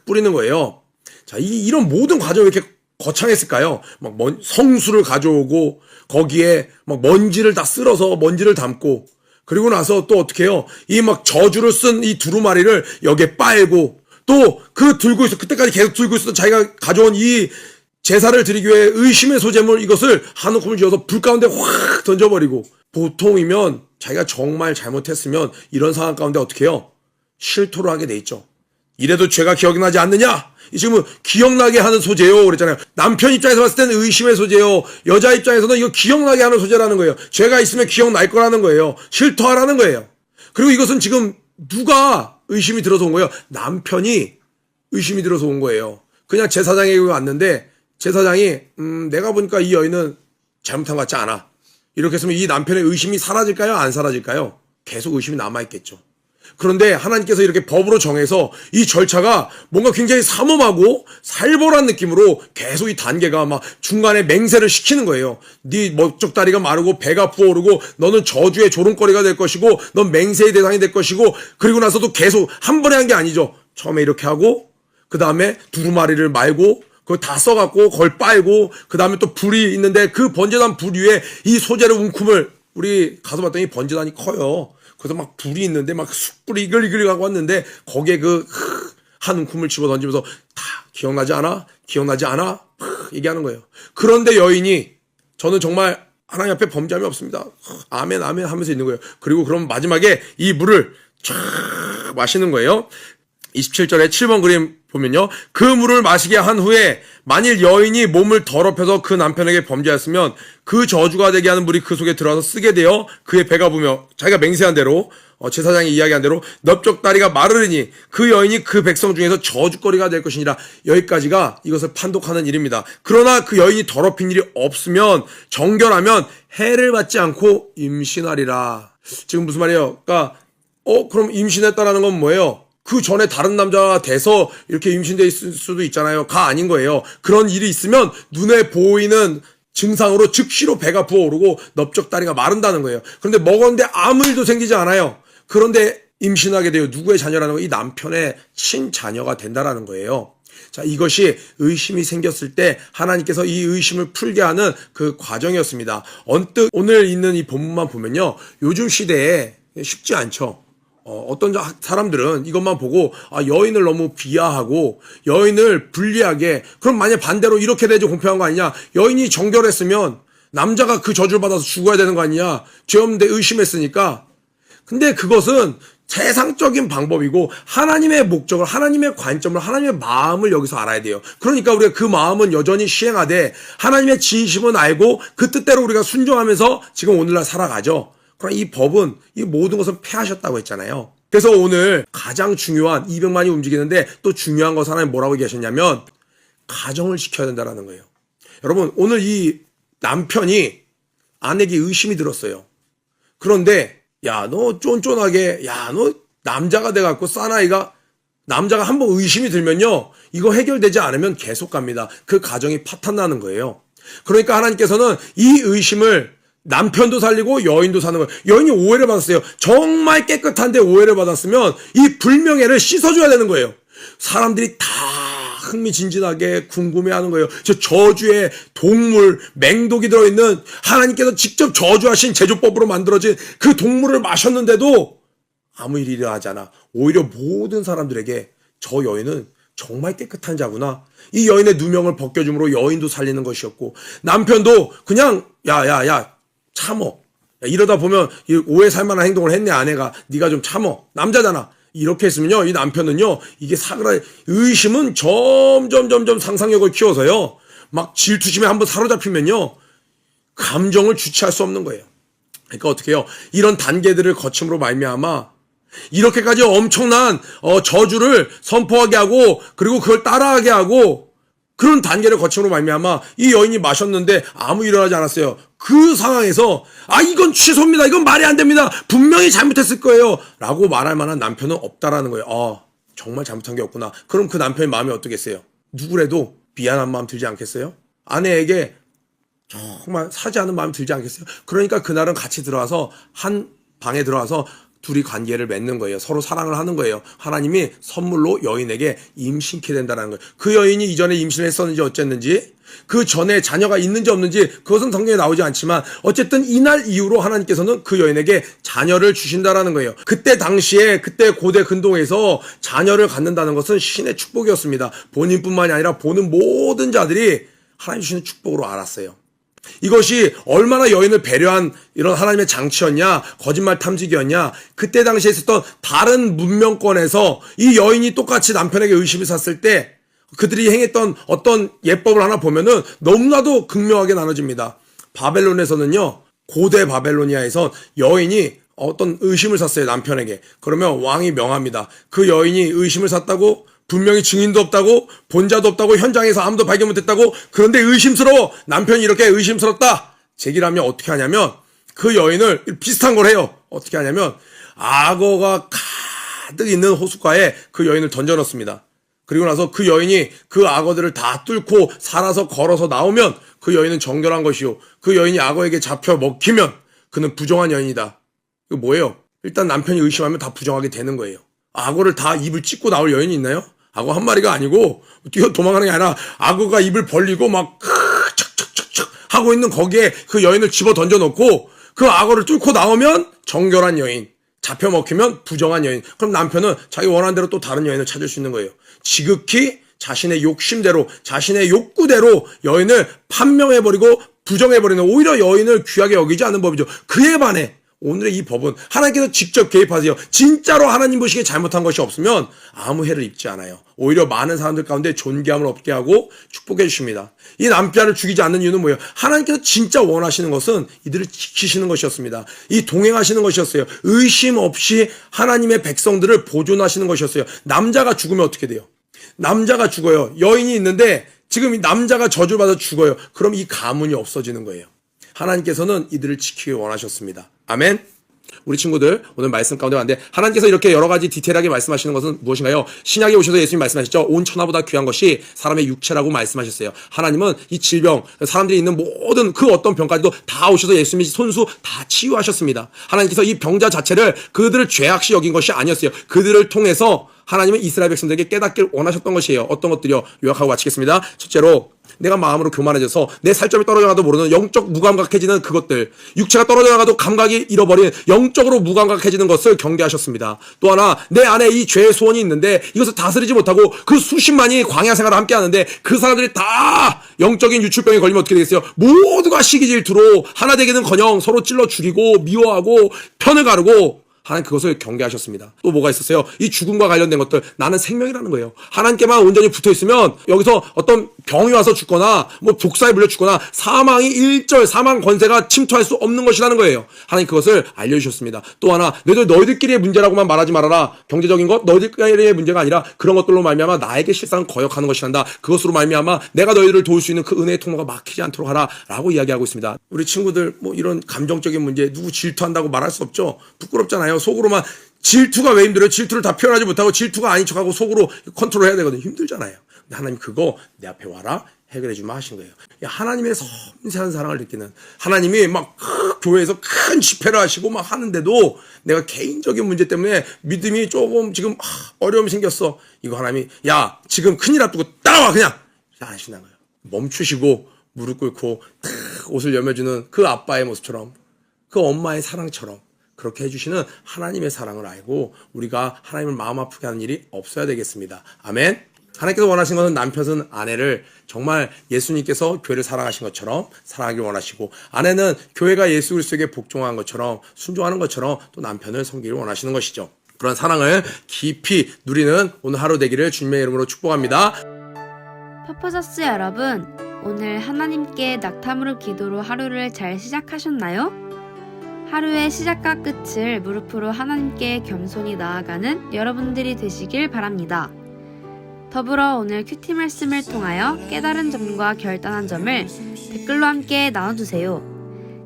뿌리는 거예요. 자, 이런 모든 과정이 이렇게 거창했을까요? 막 성수를 가져오고 거기에 막 먼지를 다 쓸어서 먼지를 담고 그리고 나서 또 어떻게 해요? 이 막 저주를 쓴 이 두루마리를 여기에 빨고 또 그 들고 있어 그때까지 계속 들고 있었던 자기가 가져온 이 제사를 드리기 위해 의심의 소재물 이것을 한 움큼을 지어서 불 가운데 확 던져버리고 보통이면 자기가 정말 잘못했으면 이런 상황 가운데 어떻게 해요? 실토를 하게 돼 있죠. 이래도 죄가 기억이 나지 않느냐? 이 지금은 기억나게 하는 소재요 그랬잖아요. 남편 입장에서 봤을 때는 의심의 소재요. 여자 입장에서는 이거 기억나게 하는 소재라는 거예요. 죄가 있으면 기억날 거라는 거예요. 실토하라는 거예요. 그리고 이것은 지금 누가 의심이 들어서 온 거예요? 남편이 의심이 들어서 온 거예요. 그냥 제사장에게 왔는데 제사장이 내가 보니까 이 여인은 잘못한 것 같지 않아. 이렇게 했으면 이 남편의 의심이 사라질까요? 안 사라질까요? 계속 의심이 남아있겠죠. 그런데 하나님께서 이렇게 법으로 정해서 이 절차가 뭔가 굉장히 삼엄하고 살벌한 느낌으로 계속 이 단계가 막 중간에 맹세를 시키는 거예요. 네 넓적다리가 마르고 배가 부어오르고 너는 저주의 조롱거리가 될 것이고 넌 맹세의 대상이 될 것이고 그리고 나서도 계속 한 번에 한 게 아니죠. 처음에 이렇게 하고 그 다음에 두루마리를 말고 그걸 다 써갖고 그걸 빨고 그 다음에 또 불이 있는데 그 번제단 불 위에 이 소재를 움큼을 우리 가서 봤더니 번제단이 커요. 그래서 막 불이 있는데 막 숯불이 이글이글 가고 왔는데 거기에 그 한 움큼을 집어 던지면서 다 기억나지 않아? 기억나지 않아? 얘기하는 거예요. 그런데 여인이 저는 정말 하나님 앞에 범죄함이 없습니다. 아멘 아멘 하면서 있는 거예요. 그리고 그럼 마지막에 이 물을 쫙 마시는 거예요. 27절에 7번 그림 보면요. 그 물을 마시게 한 후에 만일 여인이 몸을 더럽혀서 그 남편에게 범죄했으면 그 저주가 되게 하는 물이 그 속에 들어와서 쓰게 되어 그의 배가 부며 자기가 맹세한 대로 제사장이 이야기한 대로 넓적다리가 마르리니 그 여인이 그 백성 중에서 저주거리가 될 것이니라. 여기까지가 이것을 판독하는 일입니다. 그러나 그 여인이 더럽힌 일이 없으면 정결하면 해를 받지 않고 임신하리라. 지금 무슨 말이에요? 그러니까 그럼 임신했다라는 건 뭐예요? 그 전에 다른 남자가 돼서 이렇게 임신돼 있을 수도 있잖아요. 가 아닌 거예요. 그런 일이 있으면 눈에 보이는 증상으로 즉시로 배가 부어오르고 넓적다리가 마른다는 거예요. 그런데 먹었는데 아무 일도 생기지 않아요. 그런데 임신하게 돼요. 누구의 자녀라는 거? 이 남편의 친자녀가 된다라는 거예요. 자, 이것이 의심이 생겼을 때 하나님께서 이 의심을 풀게 하는 그 과정이었습니다. 언뜻 오늘 있는 이 본문만 보면요. 요즘 시대에 쉽지 않죠. 어떤 사람들은 이것만 보고 여인을 너무 비하하고 여인을 불리하게, 그럼 만약 반대로 이렇게 되죠. 공평한 거 아니냐. 여인이 정결했으면 남자가 그 저주를 받아서 죽어야 되는 거 아니냐. 죄 없는데 의심했으니까. 근데 그것은 세상적인 방법이고 하나님의 목적을, 하나님의 관점을, 하나님의 마음을 여기서 알아야 돼요. 그러니까 우리가 그 마음은 여전히 시행하되 하나님의 진심은 알고 그 뜻대로 우리가 순종하면서 지금 오늘날 살아가죠. 그럼 이 법은 이 모든 것은 폐하셨다고 했잖아요. 그래서 오늘 가장 중요한 200만이 움직이는데 또 중요한 것은 하나님 뭐라고 얘기하셨냐면 가정을 지켜야 된다는 거예요. 여러분, 오늘 이 남편이 아내에게 의심이 들었어요. 그런데 야, 너 쫀쫀하게, 야, 너 남자가 돼갖고 사나이가, 남자가 한번 의심이 들면요, 이거 해결되지 않으면 계속 갑니다. 그 가정이 파탄나는 거예요. 그러니까 하나님께서는 이 의심을 남편도 살리고 여인도 사는 거예요. 여인이 오해를 받았어요. 정말 깨끗한데 오해를 받았으면 이 불명예를 씻어줘야 되는 거예요. 사람들이 다 흥미진진하게 궁금해하는 거예요. 저 저주의 동물, 맹독이 들어있는 하나님께서 직접 저주하신 제조법으로 만들어진 그 동물을 마셨는데도 아무 일이 일어나지 않아. 오히려 모든 사람들에게 저 여인은 정말 깨끗한 자구나. 이 여인의 누명을 벗겨줌으로 여인도 살리는 것이었고, 남편도 그냥 야 참어. 야, 이러다 보면 오해 살 만한 행동을 했네. 아내가 네가 좀 참어. 남자잖아. 이렇게 했으면요, 이 남편은요, 이게 사그라, 의심은 점점 상상력을 키워서요, 막 질투심에 한번 사로잡히면요, 감정을 주체할 수 없는 거예요. 그러니까 어떻게 해요? 이런 단계들을 거침으로 말미암아, 이렇게까지 엄청난, 저주를 선포하게 하고, 그리고 그걸 따라하게 하고, 그런 단계를 거침으로 말미암아 이 여인이 마셨는데 아무 일어나지 않았어요. 그 상황에서 이건 취소입니다. 이건 말이 안 됩니다. 분명히 잘못했을 거예요. 라고 말할 만한 남편은 없다라는 거예요. 정말 잘못한 게 없구나. 그럼 그 남편의 마음이 어떻겠어요? 누구라도 미안한 마음 들지 않겠어요? 아내에게 정말 사지 않은 마음 들지 않겠어요? 그러니까 그날은 같이 들어와서 한 방에 들어와서 둘이 관계를 맺는 거예요. 서로 사랑을 하는 거예요. 하나님이 선물로 여인에게 임신케 된다는 거예요. 그 여인이 이전에 임신을 했었는지 어쨌는지, 그 전에 자녀가 있는지 없는지 그것은 성경에 나오지 않지만 어쨌든 이날 이후로 하나님께서는 그 여인에게 자녀를 주신다라는 거예요. 그때 당시에, 그때 고대 근동에서 자녀를 갖는다는 것은 신의 축복이었습니다. 본인뿐만이 아니라 보는 모든 자들이 하나님 주시는 축복으로 알았어요. 이것이 얼마나 여인을 배려한 이런 하나님의 장치였냐, 거짓말 탐지기였냐. 그때 당시에 있었던 다른 문명권에서 이 여인이 똑같이 남편에게 의심이 샀을 때 그들이 행했던 어떤 예법을 하나 보면은 너무나도 극명하게 나눠집니다. 바벨론에서는요, 고대 바벨로니아에서 여인이 어떤 의심을 샀어요, 남편에게. 그러면 왕이 명합니다. 그 여인이 의심을 샀다고, 분명히 증인도 없다고, 본자도 없다고, 현장에서 아무도 발견 못했다고, 그런데 의심스러워, 남편이 이렇게 의심스럽다 제기를 하면 어떻게 하냐면 그 여인을 비슷한 걸 해요. 어떻게 하냐면 악어가 가득 있는 호숫가에 그 여인을 던져넣습니다. 그리고 나서 그 여인이 그 악어들을 다 뚫고 살아서 걸어서 나오면 그 여인은 정결한 것이요, 그 여인이 악어에게 잡혀 먹히면 그는 부정한 여인이다. 이거 뭐예요? 일단 남편이 의심하면 다 부정하게 되는 거예요. 악어를 다 입을 찢고 나올 여인이 있나요? 악어 한 마리가 아니고 뛰어 도망가는 게 아니라 악어가 입을 벌리고 막 척척척척 하고 있는 거기에 그 여인을 집어 던져놓고 그 악어를 뚫고 나오면 정결한 여인, 잡혀 먹히면 부정한 여인. 그럼 남편은 자기 원하는 대로 또 다른 여인을 찾을 수 있는 거예요. 지극히 자신의 욕심대로, 자신의 욕구대로 여인을 판명해버리고 부정해버리는, 오히려 여인을 귀하게 여기지 않는 법이죠. 그에 반해 오늘의 이 법은 하나님께서 직접 개입하세요. 진짜로 하나님 보시기에 잘못한 것이 없으면 아무 해를 입지 않아요. 오히려 많은 사람들 가운데 존귀함을 얻게 하고 축복해 주십니다. 이 남편을 죽이지 않는 이유는 뭐예요? 하나님께서 진짜 원하시는 것은 이들을 지키시는 것이었습니다. 이 동행하시는 것이었어요. 의심 없이 하나님의 백성들을 보존하시는 것이었어요. 남자가 죽으면 어떻게 돼요? 남자가 죽어요. 여인이 있는데 지금 이 남자가 저주받아 죽어요. 그럼 이 가문이 없어지는 거예요. 하나님께서는 이들을 지키기 원하셨습니다. 아멘. 우리 친구들 오늘 말씀 가운데 왔는데 하나님께서 이렇게 여러 가지 디테일하게 말씀하시는 것은 무엇인가요? 신약에 오셔서 예수님 말씀하셨죠. 온 천하보다 귀한 것이 사람의 육체라고 말씀하셨어요. 하나님은 이 질병, 사람들이 있는 모든 그 어떤 병까지도 다 오셔서 예수님이 손수 다 치유하셨습니다. 하나님께서 이 병자 자체를 그들을 죄악시 여긴 것이 아니었어요. 그들을 통해서 하나님은 이스라엘 백성들에게 깨닫기를 원하셨던 것이에요. 어떤 것들이요? 요약하고 마치겠습니다. 첫째로 내가 마음으로 교만해져서 내 살점이 떨어져가도 모르는 영적 무감각해지는 그것들, 육체가 떨어져가도 감각이 잃어버린 영적으로 무감각해지는 것을 경계하셨습니다. 또 하나 내 안에 이 죄의 소원이 있는데 이것을 다스리지 못하고 그 수십만이 광야 생활을 함께 하는데 그 사람들이 다 영적인 유출병에 걸리면 어떻게 되겠어요? 모두가 시기 질투로 하나 되기는커녕 서로 찔러 죽이고 미워하고 편을 가르고 하나님 그것을 경계하셨습니다. 또 뭐가 있었어요? 이 죽음과 관련된 것들, 나는 생명이라는 거예요. 하나님께만 온전히 붙어있으면 여기서 어떤 병이 와서 죽거나 뭐 독사에 물려 죽거나 사망이 일절 사망 권세가 침투할 수 없는 것이라는 거예요. 하나님 그것을 알려주셨습니다. 또 하나 너희들끼리의 문제라고만 말하지 말아라. 경제적인 것 너희들끼리의 문제가 아니라 그런 것들로 말미암아 나에게 실상은 거역하는 것이란다. 그것으로 말미암아 내가 너희들을 도울 수 있는 그 은혜의 통로가 막히지 않도록 하라 라고 이야기하고 있습니다. 우리 친구들 뭐 이런 감정적인 문제 누구 질투한다고 말할 수 없죠. 부끄럽잖아요. 속으로만 질투가 왜 힘들어요? 질투를 다 표현하지 못하고 질투가 아닌 척하고 속으로 컨트롤해야 되거든요. 힘들잖아요. 근데 하나님 그거 내 앞에 와라 해결해 주마 하신 거예요. 하나님의 섬세한 사랑을 느끼는 하나님이 막 교회에서 큰 집회를 하시고 막 하는데도 내가 개인적인 문제 때문에 믿음이 조금 지금 어려움이 생겼어. 이거 하나님이 야 지금 큰일 앞두고 따라와 그냥 안 하신다는 거예요. 멈추시고 무릎 꿇고 탁 옷을 여며주는 그 아빠의 모습처럼 그 엄마의 사랑처럼 그렇게 해주시는 하나님의 사랑을 알고 우리가 하나님을 마음 아프게 하는 일이 없어야 되겠습니다. 아멘. 하나님께서 원하신 것은 남편은 아내를 정말 예수님께서 교회를 사랑하신 것처럼 사랑하길 원하시고 아내는 교회가 예수 그리스도에게 복종한 것처럼 순종하는 것처럼 또 남편을 섬기기를 원하시는 것이죠. 그런 사랑을 깊이 누리는 오늘 하루 되기를 주님의 이름으로 축복합니다. 퍼포저스 여러분, 오늘 하나님께 낙타무릎 기도로 하루를 잘 시작하셨나요? 하루의 시작과 끝을 무릎으로 하나님께 겸손히 나아가는 여러분들이 되시길 바랍니다. 더불어 오늘 큐티 말씀을 통하여 깨달은 점과 결단한 점을 댓글로 함께 나눠주세요.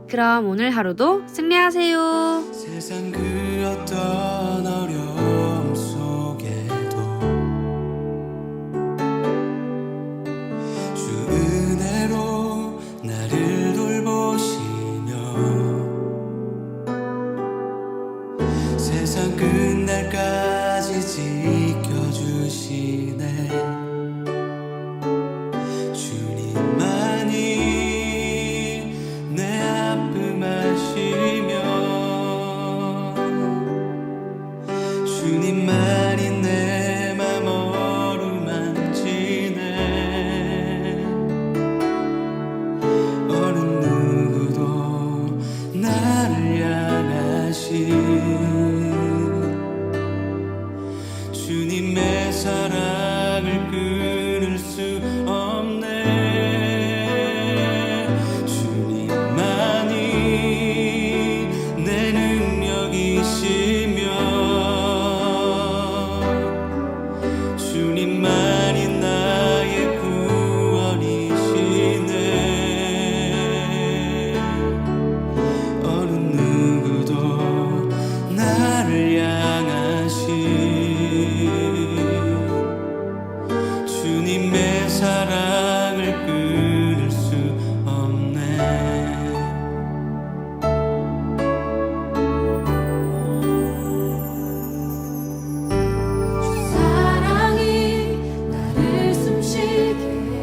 그럼 오늘 하루도 승리하세요. 세상 그 어떤 어려움 속에도 주 은혜로 나를 돌보시며 세상 끝날까지 지켜주시네. 주님만이 내 아픔 아시며 주님만이 내 맘 어루만지네. 어느 누구도 나를 향하신 주님의 사랑을 끊을 수 없네. 주님만이 내 능력이시며 주님만이 나의 구원이시네. 어느 누구도 나를 향하신 주님의 사랑을 끊을 수 없네. 사랑이 나를 숨쉬게